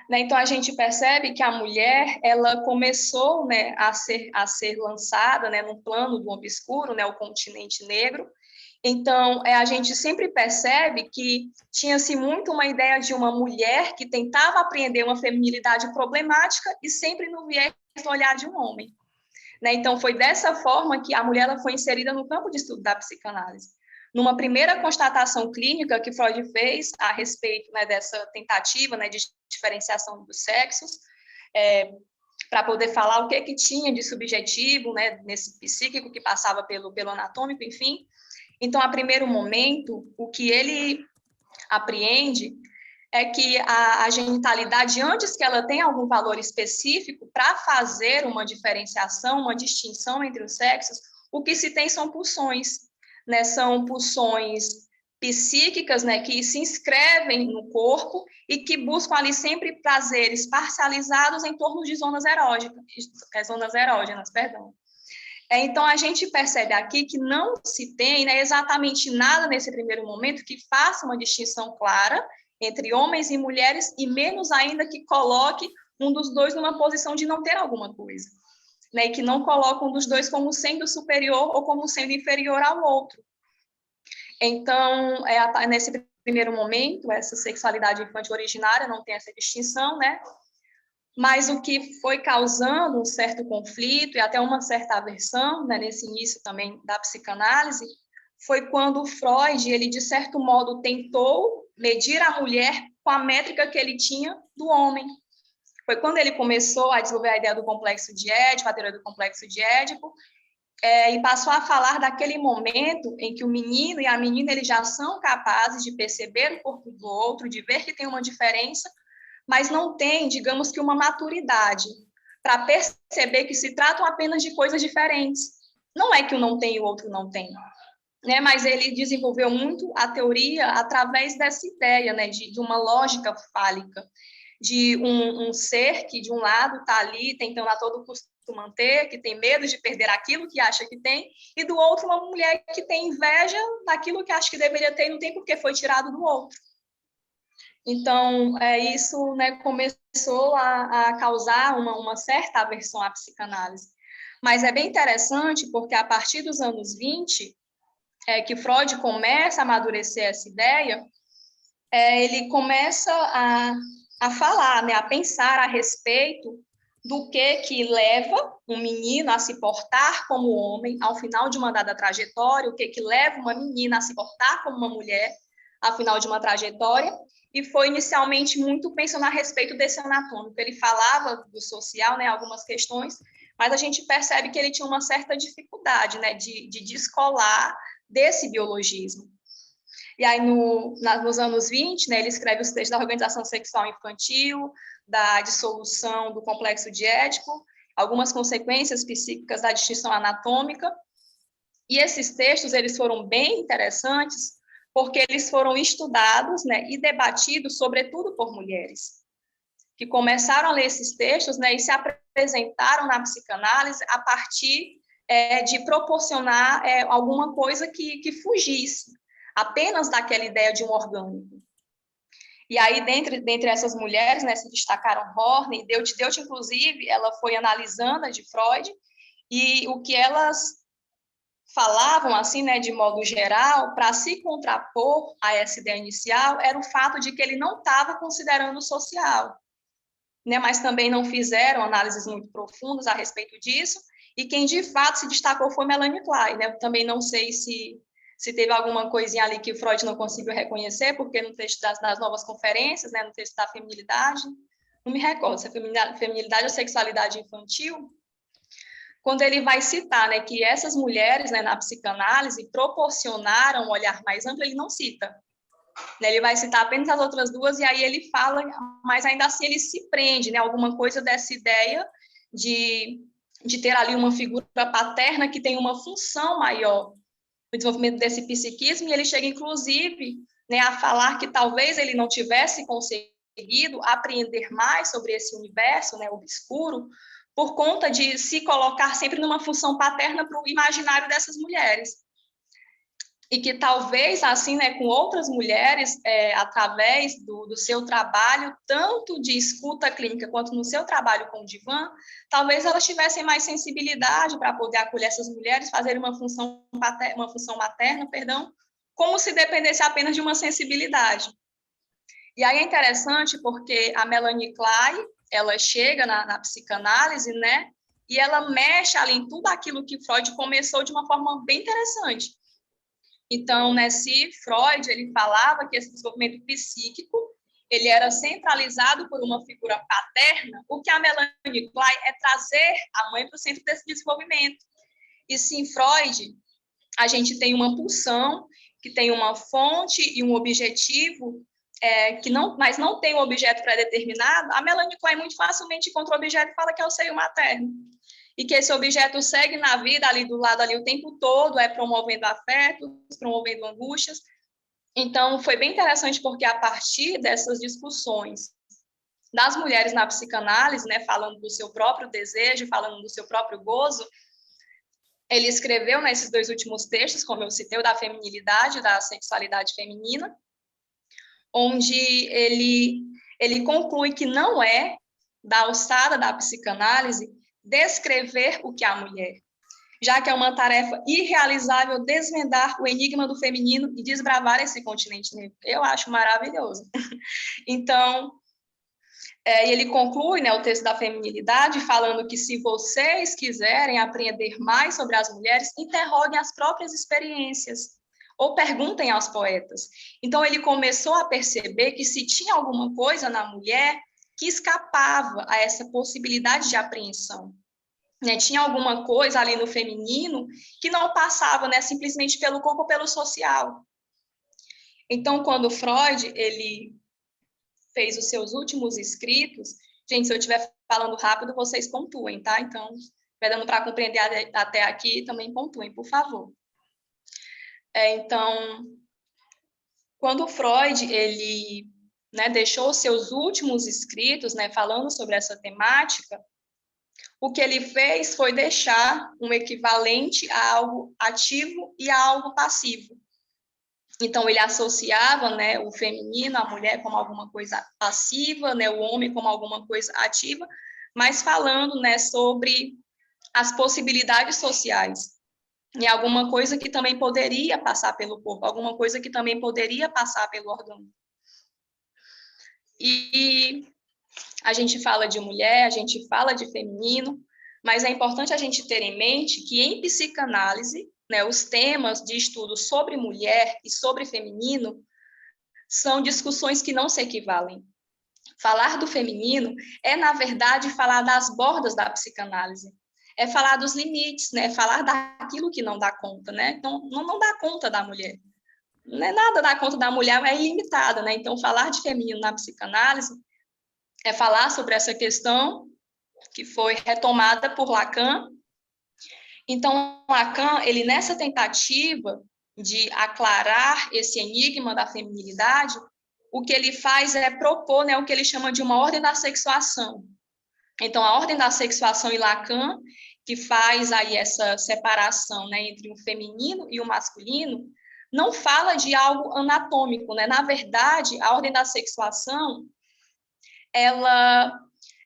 Né, então, a gente percebe que a mulher, ela começou, né, a ser lançada, né, no plano do obscuro, né, o continente negro. Então, a gente sempre percebe que tinha-se muito uma ideia de uma mulher que tentava apreender uma feminilidade problemática e sempre no viés do olhar de um homem. Né? Então, foi dessa forma que a mulher ela foi inserida no campo de estudo da psicanálise. Numa primeira constatação clínica que Freud fez a respeito, né, dessa tentativa, né, de diferenciação dos sexos, para poder falar o que tinha de subjetivo, né, nesse psíquico que passava pelo anatômico, enfim. Então, a primeiro momento, o que ele apreende é que a genitalidade, antes que ela tenha algum valor específico para fazer uma diferenciação, uma distinção entre os sexos, o que se tem são pulsões, né? São pulsões psíquicas, né, que se inscrevem no corpo e que buscam ali sempre prazeres parcializados em torno de zonas erógenas, perdão. Então, a gente percebe aqui que não se tem, né, exatamente nada nesse primeiro momento que faça uma distinção clara entre homens e mulheres, e menos ainda que coloque um dos dois numa posição de não ter alguma coisa, né, e que não coloque um dos dois como sendo superior ou como sendo inferior ao outro. Então, nesse primeiro momento, essa sexualidade infantil originária não tem essa distinção, né? Mas o que foi causando um certo conflito e até uma certa aversão, né, nesse início também da psicanálise, foi quando Freud, ele de certo modo tentou medir a mulher com a métrica que ele tinha do homem. Foi quando ele começou a desenvolver a ideia do complexo de Édipo, a teoria do complexo de Édipo, e passou a falar daquele momento em que o menino e a menina eles já são capazes de perceber o corpo do outro, de ver que tem uma diferença, mas não tem, digamos que, uma maturidade para perceber que se tratam apenas de coisas diferentes. Não é que um não tem e o outro não tem, né? Mas ele desenvolveu muito a teoria através dessa ideia, né, de uma lógica fálica, de um ser que, de um lado, está ali tentando a todo custo manter, que tem medo de perder aquilo que acha que tem, e do outro, uma mulher que tem inveja daquilo que acha que deveria ter e não tem porque foi tirado do outro. Então, isso, né, começou a causar uma certa aversão à psicanálise. Mas é bem interessante porque, a partir dos anos 20, que Freud começa a amadurecer essa ideia, ele começa a falar, né, a pensar a respeito do que leva um menino a se portar como homem ao final de uma dada trajetória, o que leva uma menina a se portar como uma mulher ao final de uma trajetória, e foi inicialmente muito pensando a respeito desse anatômico. Ele falava do social, né, algumas questões, mas a gente percebe que ele tinha uma certa dificuldade, né, de descolar desse biologismo. E aí, nos anos 20, né, ele escreve os textos da organização sexual infantil, da dissolução do complexo de Édipo, algumas consequências psíquicas da distinção anatômica, e esses textos eles foram bem interessantes, porque eles foram estudados, né, e debatidos, sobretudo por mulheres, que começaram a ler esses textos, né, e se apresentaram na psicanálise a partir de proporcionar alguma coisa que fugisse apenas daquela ideia de um orgânico. E aí, dentre essas mulheres, né, se destacaram Horney, Deutsch, inclusive, ela foi analisando a de Freud, e o que elas falavam, assim, né, de modo geral, para se contrapor a essa ideia inicial, era o fato de que ele não estava considerando o social, né, mas também não fizeram análises muito profundas a respeito disso, e quem de fato se destacou foi Melanie Klein, né? Eu também não sei se teve alguma coisinha ali que Freud não conseguiu reconhecer, porque no texto das novas conferências, né, no texto da feminilidade, não me recordo se é feminilidade ou sexualidade infantil, quando ele vai citar, né, que essas mulheres, né, na psicanálise proporcionaram um olhar mais amplo, ele não cita. né? Ele vai citar apenas as outras duas, e aí ele fala, mas ainda assim ele se prende, né? Alguma coisa dessa ideia de ter ali uma figura paterna que tem uma função maior no desenvolvimento desse psiquismo, e ele chega, inclusive, né, a falar que talvez ele não tivesse conseguido apreender mais sobre esse universo, né, obscuro, por conta de se colocar sempre numa função paterna para o imaginário dessas mulheres. E que talvez, assim, né, com outras mulheres, através do seu trabalho, tanto de escuta clínica quanto no seu trabalho com o divã, talvez elas tivessem mais sensibilidade para poder acolher essas mulheres, fazer uma função materna, como se dependesse apenas de uma sensibilidade. E aí é interessante porque a Melanie Klein, ela chega na psicanálise, né, e ela mexe ali em tudo aquilo que Freud começou de uma forma bem interessante. Então, né, se Freud ele falava que esse desenvolvimento psíquico ele era centralizado por uma figura paterna, o que a Melanie Klein é trazer a mãe para o centro desse desenvolvimento. E sim, Freud, a gente tem uma pulsão, que tem uma fonte e um objetivo, mas não tem um objeto pré-determinado. A Melanie Klein muito facilmente encontra o objeto e fala que é o seio materno. E que esse objeto segue na vida ali do lado ali o tempo todo, promovendo afetos, promovendo angústias. Então, foi bem interessante porque a partir dessas discussões das mulheres na psicanálise, né, falando do seu próprio desejo, falando do seu próprio gozo, ele escreveu nesses dois últimos textos, como eu citei, o da feminilidade, da sexualidade feminina, onde ele conclui que não é da alçada da psicanálise descrever o que é a mulher, já que é uma tarefa irrealizável desvendar o enigma do feminino e desbravar esse continente negro. Eu acho maravilhoso. Então, ele conclui, né, o texto da feminilidade falando que se vocês quiserem aprender mais sobre as mulheres, interroguem as próprias experiências ou perguntem aos poetas. Então, ele começou a perceber que se tinha alguma coisa na mulher que escapava a essa possibilidade de apreensão. Né? Tinha alguma coisa ali no feminino que não passava, né, simplesmente pelo corpo ou pelo social. Então, quando Freud ele fez os seus últimos escritos, gente, se eu estiver falando rápido, vocês pontuem, tá? Então, vai dando para compreender até aqui, também pontuem, por favor. Então, quando Freud ele, né, deixou os seus últimos escritos, né, falando sobre essa temática, o que ele fez foi deixar um equivalente a algo ativo e a algo passivo. Então, ele associava, né, o feminino, a mulher, como alguma coisa passiva, né, o homem como alguma coisa ativa, mas falando, né, sobre as possibilidades sociais. E alguma coisa que também poderia passar pelo corpo, alguma coisa que também poderia passar pelo organismo. E a gente fala de mulher, a gente fala de feminino, mas é importante a gente ter em mente que em psicanálise, né, os temas de estudo sobre mulher e sobre feminino são discussões que não se equivalem. Falar do feminino é, na verdade, falar das bordas da psicanálise. É falar dos limites, né? Falar daquilo que não dá conta, né? Não dá conta da mulher. Não é nada dá conta da mulher, é ilimitada, né? Então, falar de feminino na psicanálise é falar sobre essa questão que foi retomada por Lacan. Então, Lacan, ele nessa tentativa de aclarar esse enigma da feminilidade, o que ele faz é propor, né, o que ele chama de uma ordem da sexuação. Então, a ordem da sexuação em Lacan, que faz aí essa separação, né, entre o feminino e o masculino, não fala de algo anatômico, né? Na verdade, a ordem da sexuação, ela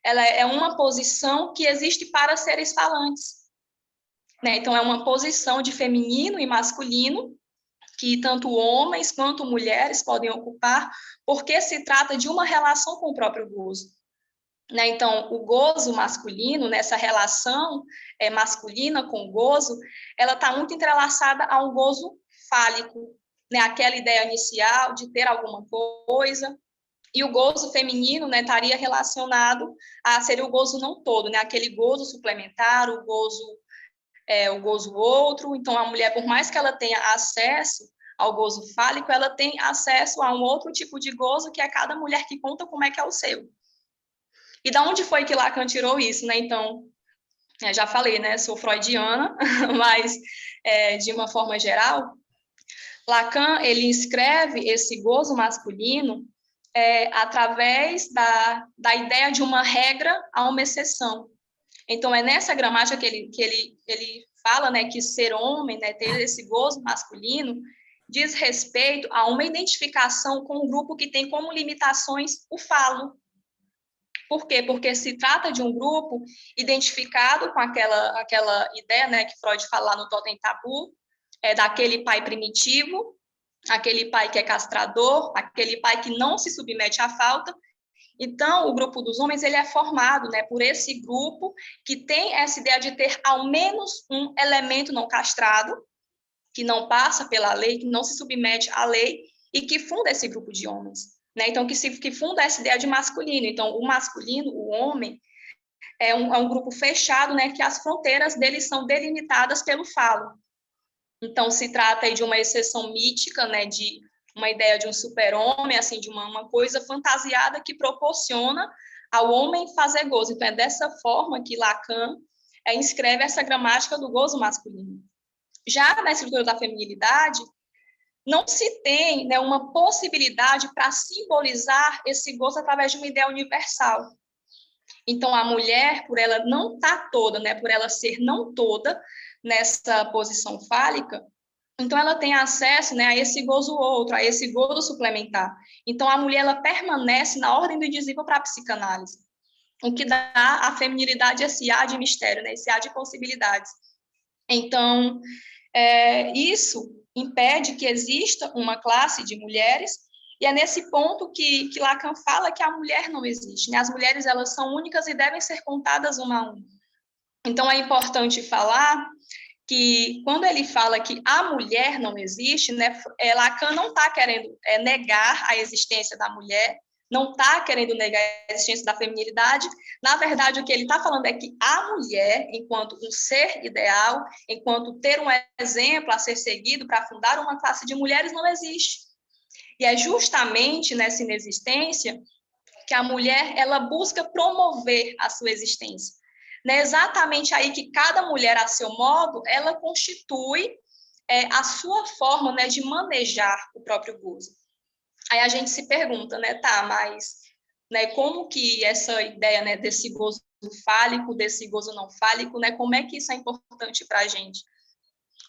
é uma posição que existe para seres falantes. Né? Então, é uma posição de feminino e masculino, que tanto homens quanto mulheres podem ocupar, porque se trata de uma relação com o próprio gozo. Né? Então, o gozo masculino, nessa relação masculina com o gozo, ela está muito entrelaçada a um gozo fálico, né? Aquela ideia inicial de ter alguma coisa. E o gozo feminino, né, estaria relacionado a ser o gozo não todo, né? Aquele gozo suplementar, o gozo outro. Então, a mulher, por mais que ela tenha acesso ao gozo fálico, ela tem acesso a um outro tipo de gozo, que é cada mulher que conta como é que é o seu. E da onde foi que Lacan tirou isso, né? Então, já falei, né? Sou freudiana, mas de uma forma geral, Lacan, ele escreve esse gozo masculino através da ideia de uma regra a uma exceção. Então, é nessa gramática que ele fala, né, que ser homem, né, ter esse gozo masculino, diz respeito a uma identificação com um grupo que tem como limitações o falo. Por quê? Porque se trata de um grupo identificado com aquela ideia, né, que Freud fala lá no Totem Tabu, daquele pai primitivo, aquele pai que é castrador, aquele pai que não se submete à falta. Então, o grupo dos homens, ele é formado, né, por esse grupo que tem essa ideia de ter ao menos um elemento não castrado, que não passa pela lei, que não se submete à lei, e que funda esse grupo de homens. Né? Então, que funda essa ideia de masculino. Então, o masculino, o homem, é um grupo fechado, né, que as fronteiras dele são delimitadas pelo falo. Então, se trata aí de uma exceção mítica, né, de uma ideia de um super-homem, assim, de uma coisa fantasiada que proporciona ao homem fazer gozo. Então, é dessa forma que Lacan inscreve essa gramática do gozo masculino. Já na escritura da feminilidade, não se tem, né, uma possibilidade para simbolizar esse gozo através de uma ideia universal. Então, a mulher, por ela não estar toda, né, por ela ser não toda nessa posição fálica, então ela tem acesso, né, a esse gozo outro, a esse gozo suplementar. Então, a mulher, ela permanece na ordem do indizível para a psicanálise, o que dá à feminilidade esse ar de mistério, né, esse ar de possibilidades. Então, isso impede que exista uma classe de mulheres, e é nesse ponto que Lacan fala que a mulher não existe, né? As mulheres, elas são únicas e devem ser contadas uma a uma. Então, é importante falar que, quando ele fala que a mulher não existe, né, Lacan não está querendo negar a existência da mulher, não está querendo negar a existência da feminilidade. Na verdade, o que ele está falando é que a mulher, enquanto um ser ideal, enquanto ter um exemplo a ser seguido para fundar uma classe de mulheres, não existe. E é justamente nessa inexistência que a mulher, ela busca promover a sua existência. É exatamente aí que cada mulher, a seu modo, ela constitui a sua forma, né, de manejar o próprio gozo. Aí a gente se pergunta, né, tá, mas, né, como que essa ideia, né, desse gozo fálico, desse gozo não fálico, né, como é que isso é importante para a gente?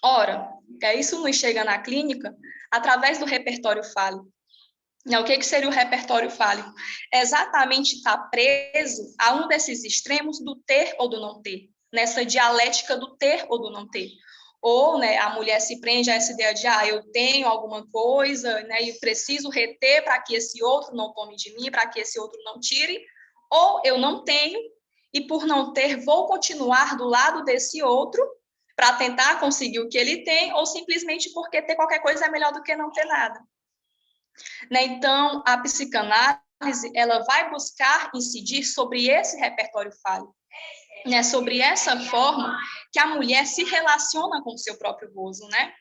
Ora, isso nos chega na clínica através do repertório fálico. O que seria o repertório fálico? É exatamente estar preso a um desses extremos do ter ou do não ter, nessa dialética do ter ou do não ter. Ou, né, a mulher se prende a essa ideia de, eu tenho alguma coisa, né, e preciso reter para que esse outro não tome de mim, para que esse outro não tire, ou eu não tenho, e por não ter, vou continuar do lado desse outro para tentar conseguir o que ele tem, ou simplesmente porque ter qualquer coisa é melhor do que não ter nada. Né? Então, a psicanálise, ela vai buscar incidir sobre esse repertório fálico, né? Sobre essa forma que a mulher se relaciona com o seu próprio gozo, né?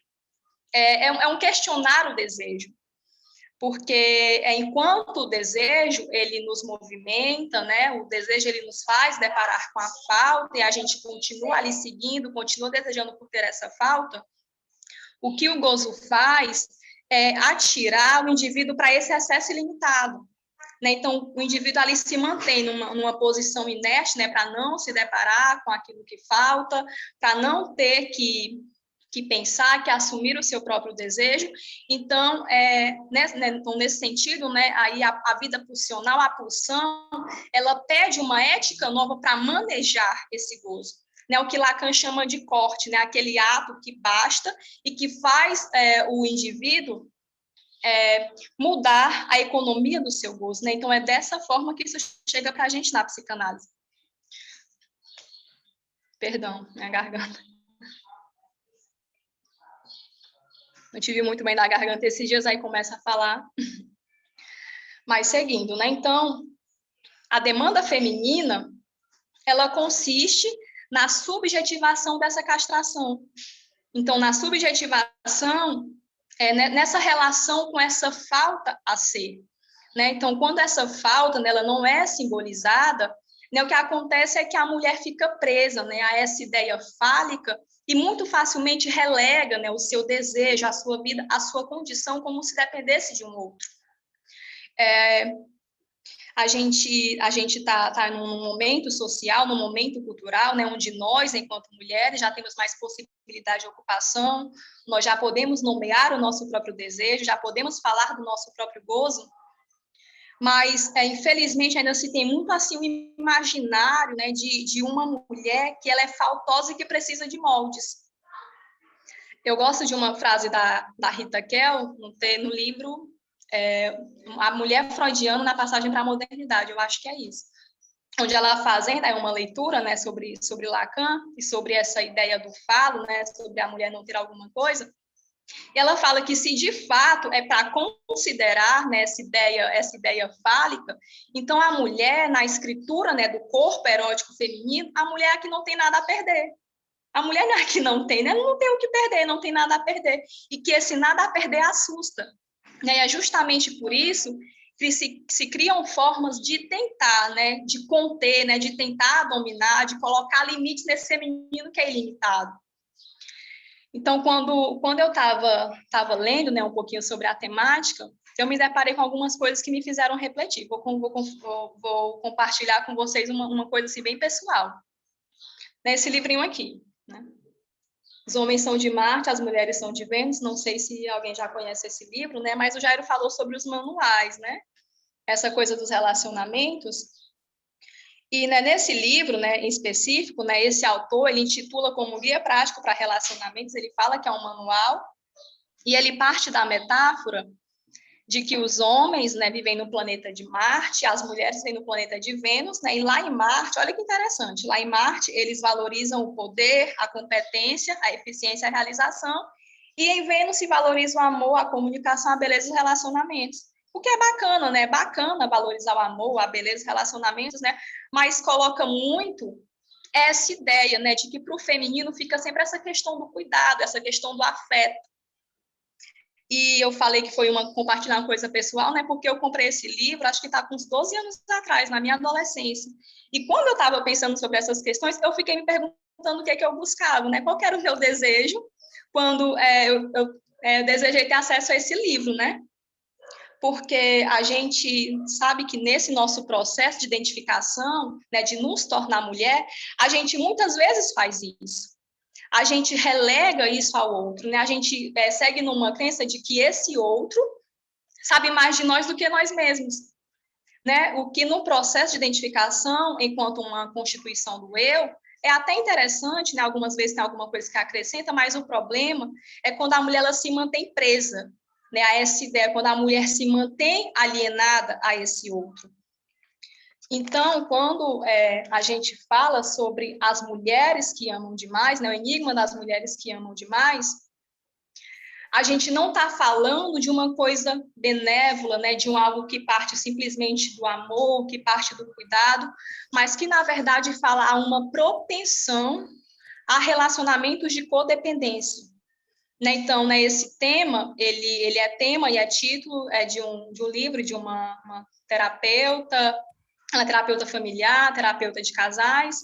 É um questionar o desejo, porque enquanto o desejo, ele nos movimenta, né? O desejo, ele nos faz deparar com a falta, e a gente continua ali seguindo, continua desejando por ter essa falta, o que o gozo faz atirar o indivíduo para esse acesso ilimitado. Né? Então, o indivíduo ali se mantém numa posição inerte, né, para não se deparar com aquilo que falta, para não ter que pensar, que assumir o seu próprio desejo. Então, nesse sentido, né, aí a vida pulsional, a pulsão, ela pede uma ética nova para manejar esse gozo. Né, o que Lacan chama de corte, né, aquele ato que basta e que faz o indivíduo mudar a economia do seu gozo. Né? Então, é dessa forma que isso chega para a gente na psicanálise. Perdão, minha garganta. Não tive muito bem da garganta esses dias, aí começa a falar. Mas seguindo, né? Então, a demanda feminina, ela consiste na subjetivação dessa castração. Então, na subjetivação nessa relação com essa falta a ser. Né? Então, quando essa falta, né, ela não é simbolizada, né, o que acontece é que a mulher fica presa, né, a essa ideia fálica e muito facilmente relega, né, o seu desejo, a sua vida, a sua condição, como se dependesse de um outro. A gente tá num momento social, num momento cultural, né, onde nós, enquanto mulheres, já temos mais possibilidade de ocupação, nós já podemos nomear o nosso próprio desejo, já podemos falar do nosso próprio gozo, mas, infelizmente, ainda se tem muito assim o imaginário, né, de uma mulher que ela é faltosa e que precisa de moldes. Eu gosto de uma frase da Rita Kell, no livro A Mulher Freudiana na Passagem para a Modernidade, eu acho que é isso. Onde ela faz uma leitura, né, sobre Lacan e sobre essa ideia do falo, né, sobre a mulher não ter alguma coisa. E ela fala que se de fato é para considerar, né, essa ideia fálica, então a mulher, na escritura, né, do corpo erótico feminino, a mulher é que não tem nada a perder. A mulher não é que não tem, né? Não tem o que perder, não tem nada a perder. E que esse nada a perder assusta. E é justamente por isso que se criam formas de tentar, né, de conter, né, de tentar dominar, de colocar limites nesse feminino que é ilimitado. Então, quando eu estava lendo, né, um pouquinho sobre a temática, eu me deparei com algumas coisas que me fizeram refletir. Vou compartilhar com vocês uma coisa assim, bem pessoal. Nesse livrinho aqui. Né? Os homens são de Marte, as mulheres são de Vênus. Não sei se alguém já conhece esse livro, né? Mas o Jairo falou sobre os manuais, né? Essa coisa dos relacionamentos. E, né, nesse livro, né, em específico, né, esse autor, ele intitula como Guia Prático para Relacionamentos, ele fala que é um manual, e ele parte da metáfora de que os homens, né, vivem no planeta de Marte, as mulheres vivem no planeta de Vênus, né, e lá em Marte, olha que interessante, lá em Marte eles valorizam o poder, a competência, a eficiência, a realização, e em Vênus se valoriza o amor, a comunicação, a beleza e os relacionamentos. O que é bacana, né? É bacana valorizar o amor, a beleza, os relacionamentos, né? Mas coloca muito essa ideia, né, de que para o feminino fica sempre essa questão do cuidado, essa questão do afeto. E eu falei que foi compartilhar uma coisa pessoal, né? Porque eu comprei esse livro, acho que está com uns 12 anos atrás, na minha adolescência. E quando eu estava pensando sobre essas questões, eu fiquei me perguntando o que é que eu buscava, né? Qual era o meu desejo quando eu desejei ter acesso a esse livro, né? Porque a gente sabe que nesse nosso processo de identificação, né, de nos tornar mulher, a gente muitas vezes faz isso. A gente relega isso ao outro, né? A gente segue numa crença de que esse outro sabe mais de nós do que nós mesmos, né? O que no processo de identificação, enquanto uma constituição do eu, é até interessante, né? Algumas vezes tem alguma coisa que acrescenta, mas o problema é quando a mulher ela se mantém presa, né? A essa ideia, quando a mulher se mantém alienada a esse outro. Então, quando a gente fala sobre as mulheres que amam demais, né, o enigma das mulheres que amam demais, a gente não está falando de uma coisa benévola, né, de algo que parte simplesmente do amor, que parte do cuidado, mas que, na verdade, fala a uma propensão a relacionamentos de codependência. Né? Então, né, esse tema, ele é tema e é título de um livro de uma terapeuta, ela é terapeuta familiar, terapeuta de casais,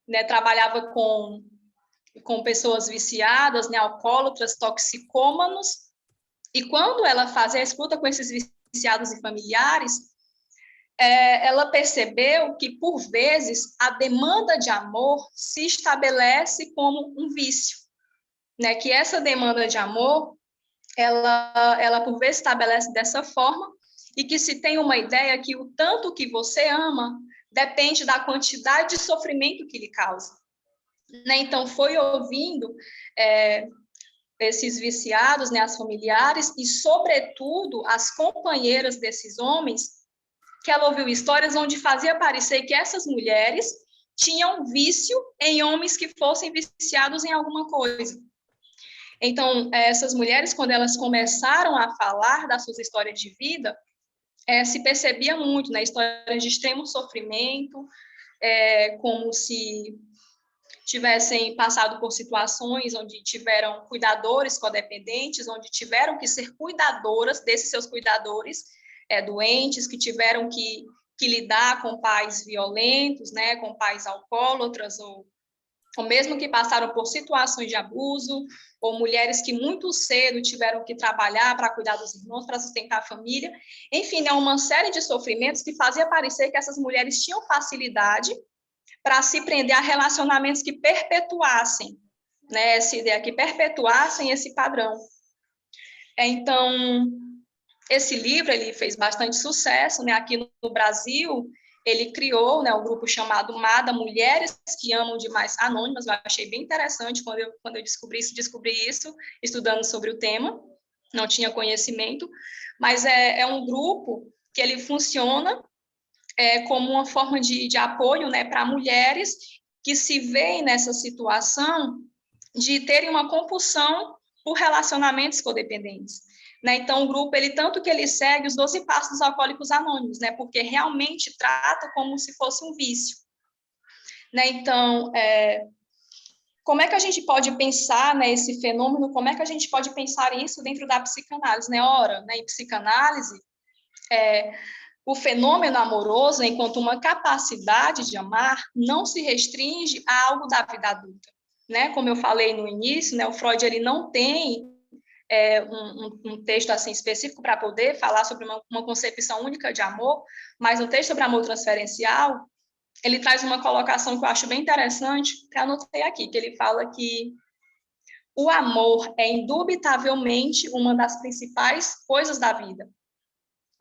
né, trabalhava com pessoas viciadas, né, alcoólatras, toxicômanos, e quando ela fazia a escuta com esses viciados e familiares, ela percebeu que, por vezes, a demanda de amor se estabelece como um vício, né, que essa demanda de amor, ela por vezes estabelece dessa forma, e que se tem uma ideia que o tanto que você ama depende da quantidade de sofrimento que lhe causa. Né? Então, foi ouvindo esses viciados, né, as familiares, e, sobretudo, as companheiras desses homens, que ela ouviu histórias onde fazia parecer que essas mulheres tinham vício em homens que fossem viciados em alguma coisa. Então, essas mulheres, quando elas começaram a falar das suas histórias de vida, se percebia muito, né, histórias de extremo sofrimento, como se tivessem passado por situações onde tiveram cuidadores codependentes, onde tiveram que ser cuidadoras desses seus cuidadores doentes, que tiveram que lidar com pais violentos, né, com pais alcoólatras, ou mesmo que passaram por situações de abuso, ou mulheres que muito cedo tiveram que trabalhar para cuidar dos irmãos, para sustentar a família. Enfim, é uma série de sofrimentos que fazia parecer que essas mulheres tinham facilidade para se prender a relacionamentos que perpetuassem, né, essa ideia, que perpetuassem esse padrão. Então, esse livro ele fez bastante sucesso, né, aqui no Brasil. Ele criou, né, um grupo chamado MADA, Mulheres que Amam Demais Anônimas. Eu achei bem interessante quando eu descobri isso, estudando sobre o tema. Não tinha conhecimento, mas é um grupo que ele funciona como uma forma de apoio, né, para mulheres que se veem nessa situação de terem uma compulsão por relacionamentos codependentes. Né? Então, o grupo, tanto que ele segue os 12 passos dos Alcoólicos Anônimos, né? Porque realmente trata como se fosse um vício. Né? Então, como é que a gente pode pensar, né, esse fenômeno, como é que a gente pode pensar isso dentro da psicanálise? Né? Ora, né, em psicanálise, o fenômeno amoroso, enquanto uma capacidade de amar, não se restringe a algo da vida adulta. Né? Como eu falei no início, né, o Freud ele não tem um texto assim específico para poder falar sobre uma concepção única de amor, mas no texto sobre amor transferencial, ele traz uma colocação que eu acho bem interessante, que eu anotei aqui, que ele fala que o amor é indubitavelmente uma das principais coisas da vida.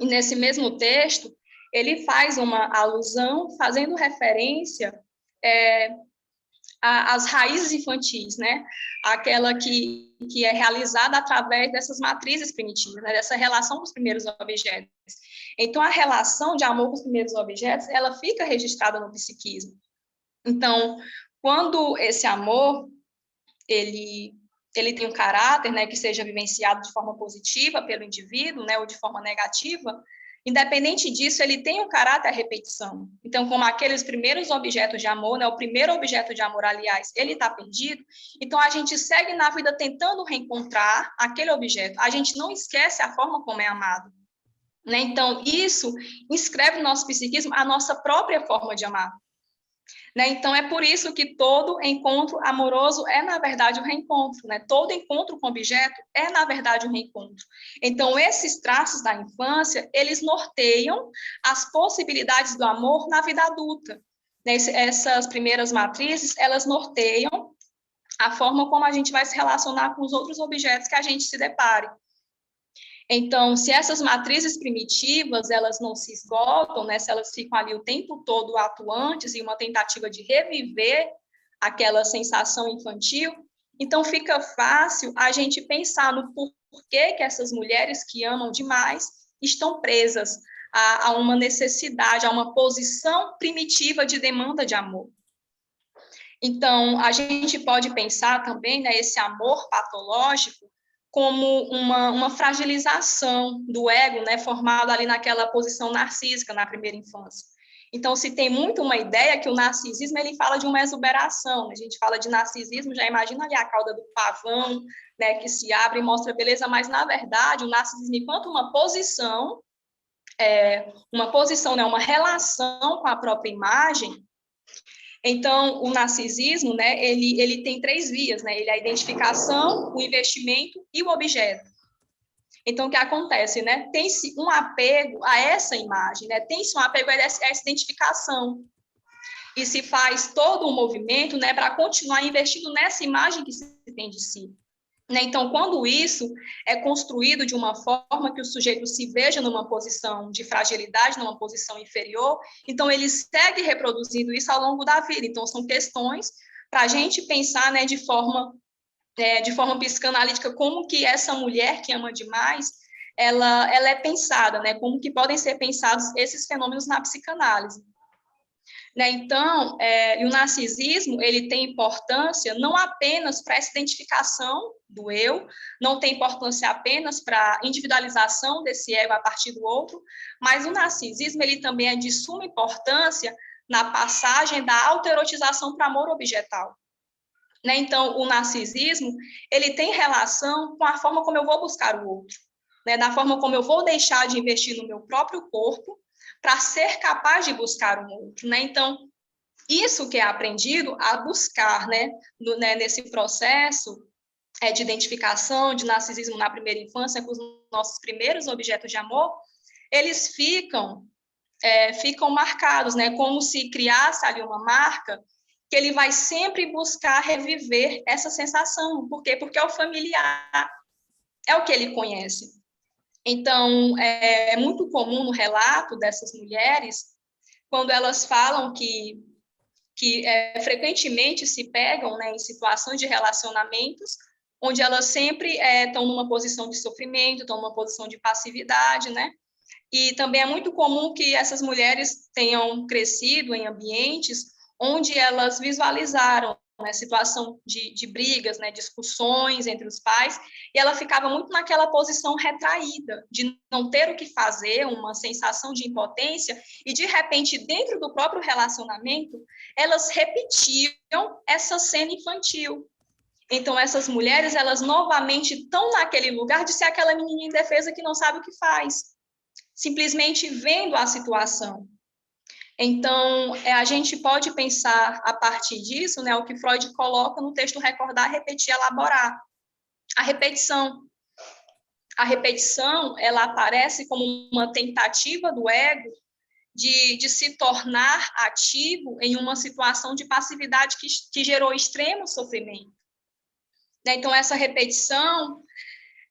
E nesse mesmo texto, ele faz uma alusão, fazendo referência as raízes infantis, né? Aquela que é realizada através dessas matrizes primitivas, né? Dessa relação com os primeiros objetos. Então, a relação de amor com os primeiros objetos, ela fica registrada no psiquismo. Então, quando esse amor, ele tem um caráter, né, que seja vivenciado de forma positiva pelo indivíduo, né, ou de forma negativa, independente disso, ele tem um caráter à repetição. Então, como aqueles primeiros objetos de amor, né, o primeiro objeto de amor, aliás, ele está perdido, então a gente segue na vida tentando reencontrar aquele objeto. A gente não esquece a forma como é amado. Né? Então, isso inscreve no nosso psiquismo a nossa própria forma de amar. Né? Então, é por isso que todo encontro amoroso é, na verdade, um reencontro. Né? Todo encontro com objeto é, na verdade, um reencontro. Então, esses traços da infância, eles norteiam as possibilidades do amor na vida adulta. Né? Essas primeiras matrizes, elas norteiam a forma como a gente vai se relacionar com os outros objetos que a gente se depare. Então, se essas matrizes primitivas, elas não se esgotam, né, se elas ficam ali o tempo todo atuantes em uma tentativa de reviver aquela sensação infantil, então fica fácil a gente pensar no porquê que essas mulheres que amam demais estão presas a uma necessidade, a uma posição primitiva de demanda de amor. Então, a gente pode pensar também, né, esse amor patológico como uma fragilização do ego, né, formado ali naquela posição narcísica na primeira infância. Então, se tem muito uma ideia que o narcisismo, ele fala de uma exuberação, né? A gente fala de narcisismo, já imagina ali a cauda do pavão, né, que se abre e mostra beleza, mas, na verdade, o narcisismo, enquanto uma posição, né, uma relação com a própria imagem. Então, o narcisismo, né, ele tem 3 vias, né? Ele é a identificação, o investimento e o objeto. Então, o que acontece, né? Tem-se um apego a essa imagem, né? Tem-se um apego a essa identificação. E se faz todo um movimento, né, para continuar investindo nessa imagem que se tem de si. Né? Então, quando isso é construído de uma forma que o sujeito se veja numa posição de fragilidade, numa posição inferior, então ele segue reproduzindo isso ao longo da vida. Então, são questões para a gente pensar, né, de forma psicanalítica, como que essa mulher que ama demais, ela é pensada, né? Como que podem ser pensados esses fenômenos na psicanálise. Né? Então, e o narcisismo, ele tem importância não apenas para essa identificação do eu, não tem importância apenas para a individualização desse ego a partir do outro, mas o narcisismo, ele também é de suma importância na passagem da autoerotização para amor objetal. né? Então, o narcisismo, ele tem relação com a forma como eu vou buscar o outro, né? Da forma como eu vou deixar de investir no meu próprio corpo para ser capaz de buscar um outro, né? Então, isso que é aprendido a buscar, né? Nesse processo de identificação de narcisismo na primeira infância, com os nossos primeiros objetos de amor, eles ficam marcados, né? Como se criasse ali uma marca que ele vai sempre buscar reviver essa sensação. Por quê? Porque é o familiar, é o que ele conhece. Então, é muito comum no relato dessas mulheres, quando elas falam que frequentemente se pegam, né, em situações de relacionamentos onde elas sempre estão numa posição de sofrimento, estão numa posição de passividade, né? E também é muito comum que essas mulheres tenham crescido em ambientes onde elas visualizaram, né, situação de brigas, né, discussões entre os pais, e ela ficava muito naquela posição retraída, de não ter o que fazer, uma sensação de impotência, e de repente, dentro do próprio relacionamento, elas repetiam essa cena infantil. Então, essas mulheres, elas novamente estão naquele lugar de ser aquela menininha indefesa que não sabe o que faz, simplesmente vendo a situação. Então, a gente pode pensar a partir disso, né, o que Freud coloca no texto Recordar, Repetir, Elaborar. A repetição. A repetição, ela aparece como uma tentativa do ego de se tornar ativo em uma situação de passividade que gerou extremo sofrimento. Então, essa repetição,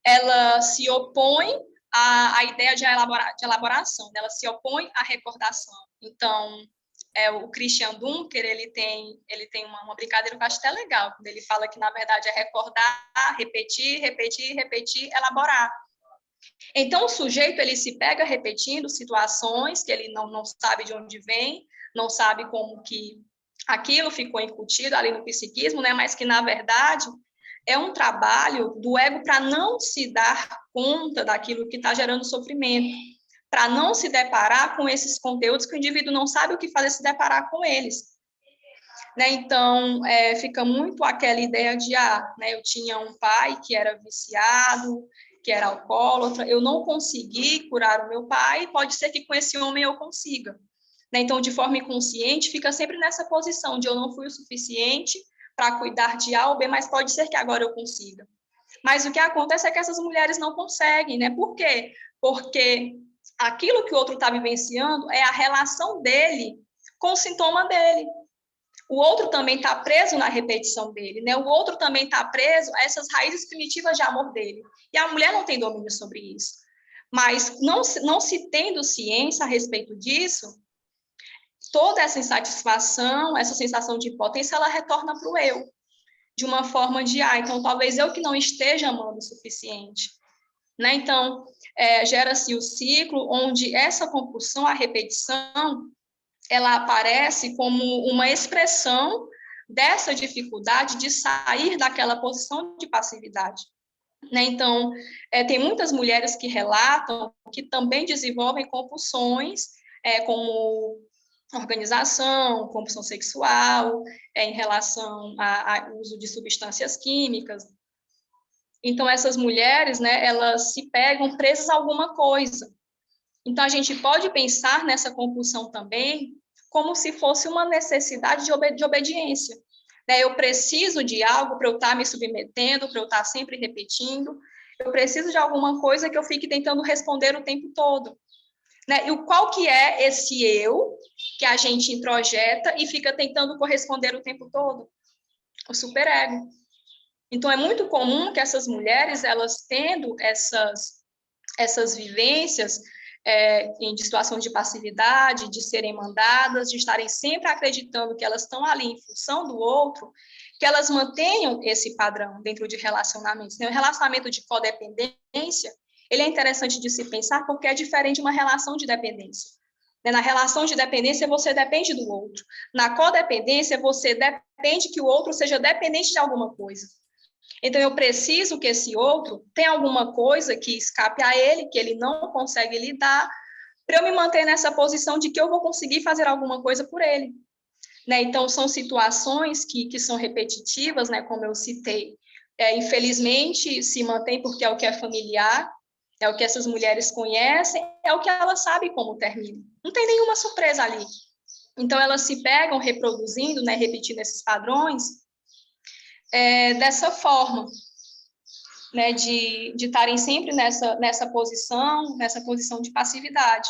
ela se opõe à ideia de elaboração, ela se opõe à recordação. Então, o Christian Dunker, ele tem uma brincadeira que eu acho até legal, quando ele fala que, na verdade, é recordar, repetir, repetir, repetir, elaborar. Então, o sujeito, ele se pega repetindo situações que ele não sabe de onde vem, não sabe como que aquilo ficou incutido ali no psiquismo, né? Mas que, na verdade, é um trabalho do ego para não se dar conta daquilo que está gerando sofrimento, para não se deparar com esses conteúdos que o indivíduo não sabe o que fazer se deparar com eles. Né? Então, fica muito aquela ideia de, né, eu tinha um pai que era viciado, que era alcoólatra, eu não consegui curar o meu pai, pode ser que com esse homem eu consiga. Né? Então, de forma inconsciente, fica sempre nessa posição de eu não fui o suficiente para cuidar de A ou B, mas pode ser que agora eu consiga. Mas o que acontece é que essas mulheres não conseguem, né? Por quê? Porque aquilo que o outro está vivenciando é a relação dele com o sintoma dele. O outro também está preso na repetição dele, né? O outro também está preso a essas raízes primitivas de amor dele. E a mulher não tem domínio sobre isso. Mas não se tendo ciência a respeito disso, toda essa insatisfação, essa sensação de impotência, ela retorna para o eu, de uma forma de, então talvez eu que não esteja amando o suficiente. Né? Então, gera-se o ciclo onde essa compulsão, a repetição, ela aparece como uma expressão dessa dificuldade de sair daquela posição de passividade. Né? Então, tem muitas mulheres que relatam que também desenvolvem compulsões, como organização, compulsão sexual, em relação ao uso de substâncias químicas. Então, essas mulheres, né, elas se pegam presas a alguma coisa. Então, a gente pode pensar nessa compulsão também como se fosse uma necessidade de obediência. Né? Eu preciso de algo para eu estar me submetendo, para eu estar sempre repetindo. Eu preciso de alguma coisa que eu fique tentando responder o tempo todo. Né? E qual que é esse eu que a gente introjeta e fica tentando corresponder o tempo todo? O superego. Então, é muito comum que essas mulheres, elas tendo essas vivências de situação de passividade, de serem mandadas, de estarem sempre acreditando que elas estão ali em função do outro, que elas mantenham esse padrão dentro de relacionamentos. O relacionamento de codependência, ele é interessante de se pensar porque é diferente de uma relação de dependência. Na relação de dependência, você depende do outro. Na codependência, você depende que o outro seja dependente de alguma coisa. Então, eu preciso que esse outro tenha alguma coisa que escape a ele, que ele não consegue lidar, para eu me manter nessa posição de que eu vou conseguir fazer alguma coisa por ele. né? Então, são situações que são repetitivas, né? Como eu citei. Infelizmente, se mantém porque é o que é familiar, é o que essas mulheres conhecem, é o que elas sabem como termina. Não tem nenhuma surpresa ali. Então, elas se pegam reproduzindo, né? Repetindo esses padrões dessa forma, né? De estarem sempre nessa posição de passividade.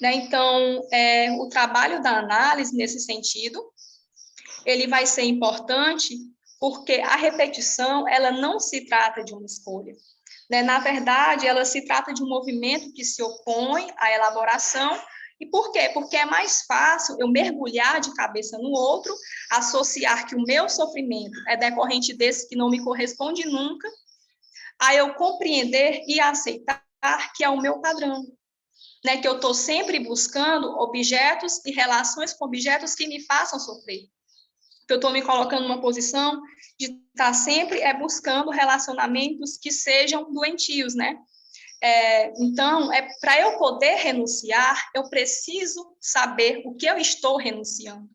Né? Então, o trabalho da análise, nesse sentido, ele vai ser importante porque a repetição, ela não se trata de uma escolha. Né? Na verdade, ela se trata de um movimento que se opõe à elaboração. E por quê? Porque é mais fácil eu mergulhar de cabeça no outro, associar que o meu sofrimento é decorrente desse que não me corresponde nunca, a eu compreender e aceitar que é o meu padrão. Né, que eu estou sempre buscando objetos e relações com objetos que me façam sofrer. Que eu estou me colocando numa posição de estar sempre buscando relacionamentos que sejam doentios, né? Então, para eu poder renunciar, eu preciso saber o que eu estou renunciando.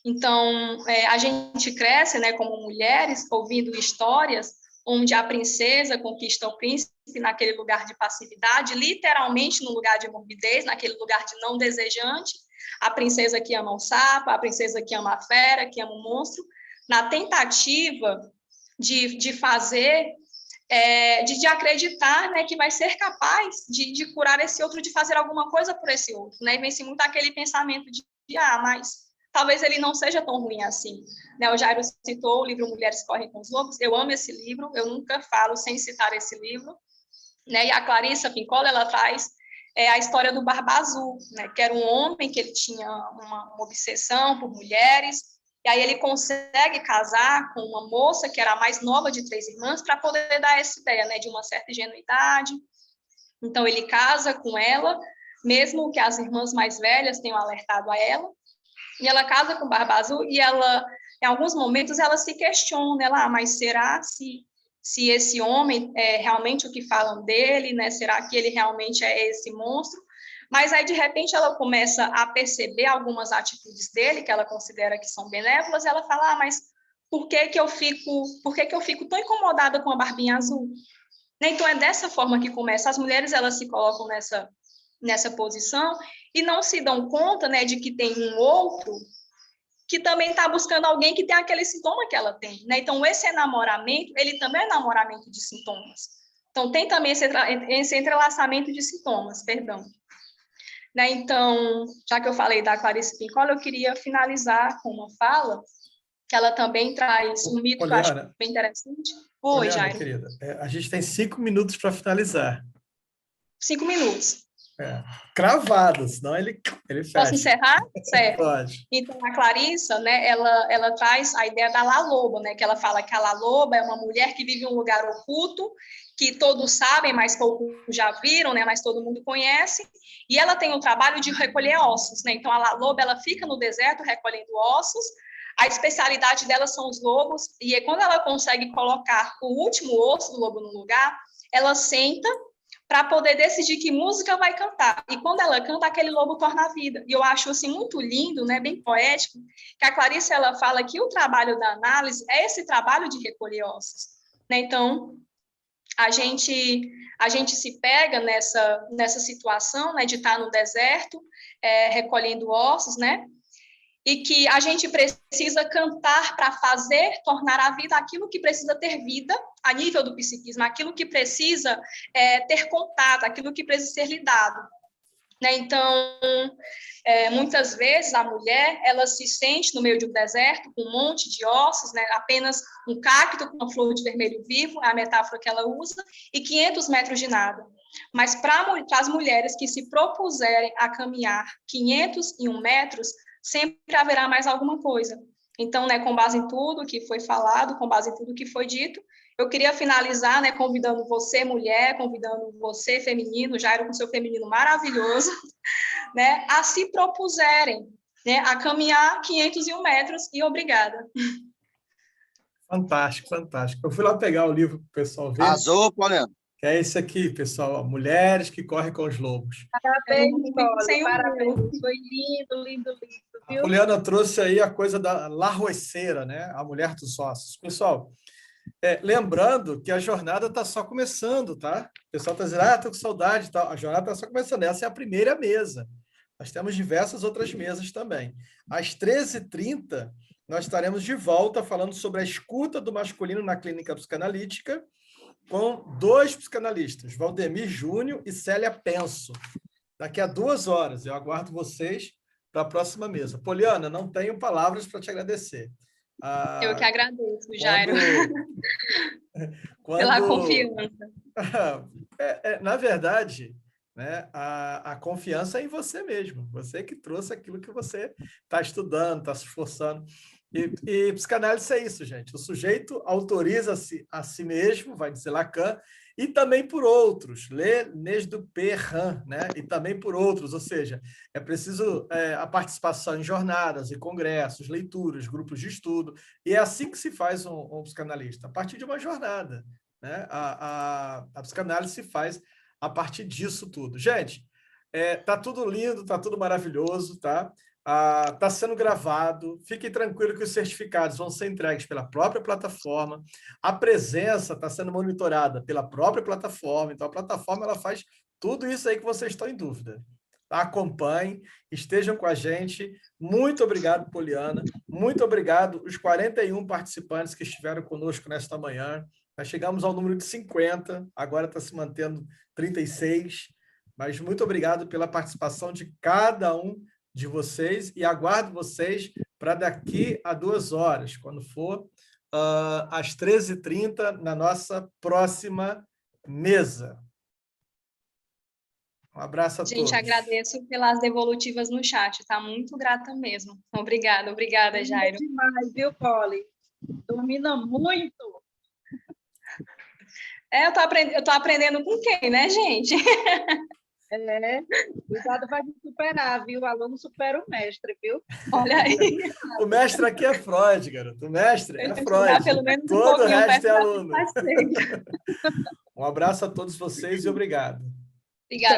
Então, a gente cresce, né, como mulheres, ouvindo histórias onde a princesa conquista o príncipe naquele lugar de passividade, literalmente no lugar de morbidez, naquele lugar de não desejante, a princesa que ama o sapo, a princesa que ama a fera, que ama o monstro, na tentativa de fazer, de acreditar, né, que vai ser capaz de curar esse outro, de fazer alguma coisa por esse outro, né, e vem-se muito aquele pensamento de mas talvez ele não seja tão ruim assim. Né? O Jairo citou o livro Mulheres Correm com os Lobos, eu amo esse livro, eu nunca falo sem citar esse livro, né? E a Clarissa Pinkola, ela traz a história do Barba Azul, né? Que era um homem que ele tinha uma obsessão por mulheres, e aí ele consegue casar com uma moça que era a mais nova de 3 irmãs para poder dar essa ideia, né? De uma certa ingenuidade. Então, ele casa com ela, mesmo que as irmãs mais velhas tenham alertado a ela, e ela casa com Barba Azul e ela, em alguns momentos, ela se questiona, mas será se esse homem é realmente o que falam dele, né? Será que ele realmente é esse monstro? Mas aí, de repente, ela começa a perceber algumas atitudes dele, que ela considera que são benévolas, e ela fala, mas por que que eu fico tão incomodada com a barbinha azul? Então, é dessa forma que começa. As mulheres, elas se colocam nessa posição e não se dão conta, né, de que tem um outro que também está buscando alguém que tem aquele sintoma que ela tem, né? Então, esse enamoramento, ele também é namoramento de sintomas. Então, tem também esse entrelaçamento de sintomas, perdão. Né? Então, já que eu falei da Clarice Pinkola, eu queria finalizar com uma fala que ela também traz um mito que eu acho bem interessante. Oi, Jairo. Querida, a gente tem 5 minutos para finalizar. 5 minutos. Cravados, senão ele fecha. Posso encerrar? Certo. Pode. Então, a Clarissa, né, ela traz a ideia da La Loba, né, que ela fala que a La Loba é uma mulher que vive em um lugar oculto, que todos sabem, mas poucos já viram, né, mas todo mundo conhece, e ela tem o trabalho de recolher ossos, né, então a La Loba, ela fica no deserto recolhendo ossos, a especialidade dela são os lobos, e quando ela consegue colocar o último osso do lobo no lugar, ela senta para poder decidir que música vai cantar. E quando ela canta, aquele lobo torna a vida. E eu acho assim muito lindo, né, bem poético, que a Clarice ela fala que o trabalho da análise é esse trabalho de recolher ossos. Né? Então, a gente se pega nessa situação, né, de estar no deserto, recolhendo ossos, né? E que a gente precisa cantar para fazer, tornar a vida aquilo que precisa ter vida, a nível do psiquismo, aquilo que precisa ter contato, aquilo que precisa ser lidado. Né? Então, muitas vezes a mulher, ela se sente no meio de um deserto, com um monte de ossos, né? Apenas um cacto com uma flor de vermelho vivo, é a metáfora que ela usa, e 500 metros de nada. Mas para as mulheres que se propuserem a caminhar 501 metros, sempre haverá mais alguma coisa. Então, né, com base em tudo que foi falado, com base em tudo que foi dito, eu queria finalizar, né, convidando você, mulher, convidando você, feminino, Jairo, com seu feminino maravilhoso, né, a se propuserem, né, a caminhar 501 metros, e obrigada. Fantástico, fantástico. Eu fui lá pegar o livro para o pessoal ver. Arrasou, Poliana. Que é esse aqui, pessoal, ó, Mulheres que Correm com os Lobos. Parabéns, Sem Poli, o parabéns. meu. Foi lindo, lindo, lindo, A viu? Poliana trouxe aí a coisa da larroceira, né? A mulher dos ossos. Pessoal, lembrando que a jornada está só começando, tá? O pessoal está dizendo, estou com saudade e tal. A jornada está só começando. Essa é a primeira mesa. Nós temos diversas outras mesas também. Às 13h30, nós estaremos de volta falando sobre a escuta do masculino na clínica psicanalítica com 2 psicanalistas, Valdemir Júnior e Célia Penso. Daqui a 2 horas, eu aguardo vocês para a próxima mesa. Poliana, não tenho palavras para te agradecer. Eu que agradeço, Jairo, pela confiança. Na verdade, né, a confiança é em você mesmo. Você que trouxe aquilo que você está estudando, está se esforçando. E psicanálise é isso, gente. O sujeito autoriza-se a si mesmo, vai dizer Lacan, e também por outros, Lenez do Perrin, né? E também por outros, ou seja, é preciso a participação em jornadas, em congressos, leituras, grupos de estudo, e é assim que se faz um psicanalista, a partir de uma jornada, né? A psicanálise se faz a partir disso tudo. Gente, tá tudo lindo, tá tudo maravilhoso, tá? Está sendo gravado, fiquem tranquilos que os certificados vão ser entregues pela própria plataforma, a presença está sendo monitorada pela própria plataforma, então a plataforma ela faz tudo isso aí que vocês estão em dúvida. Acompanhem, estejam com a gente. Muito obrigado, Poliana. Muito obrigado os 41 participantes que estiveram conosco nesta manhã. Nós chegamos ao número de 50, agora está se mantendo 36, mas muito obrigado pela participação de cada um de vocês e aguardo vocês para daqui a 2 horas, quando for às 13h30, na nossa próxima mesa. Um abraço a todos. Gente, agradeço pelas devolutivas no chat, tá muito grata mesmo. Obrigada, Jairo. Demais, viu, Poli? Domina muito. Eu tô aprendendo com quem, né, gente? Cuidado, vai me superar, viu? O aluno supera o mestre, viu? Olha aí. O mestre aqui é Freud, garoto. O mestre é Freud. Pelo menos todo o resto é aluno. Tá Um abraço a todos vocês e obrigado. Obrigada.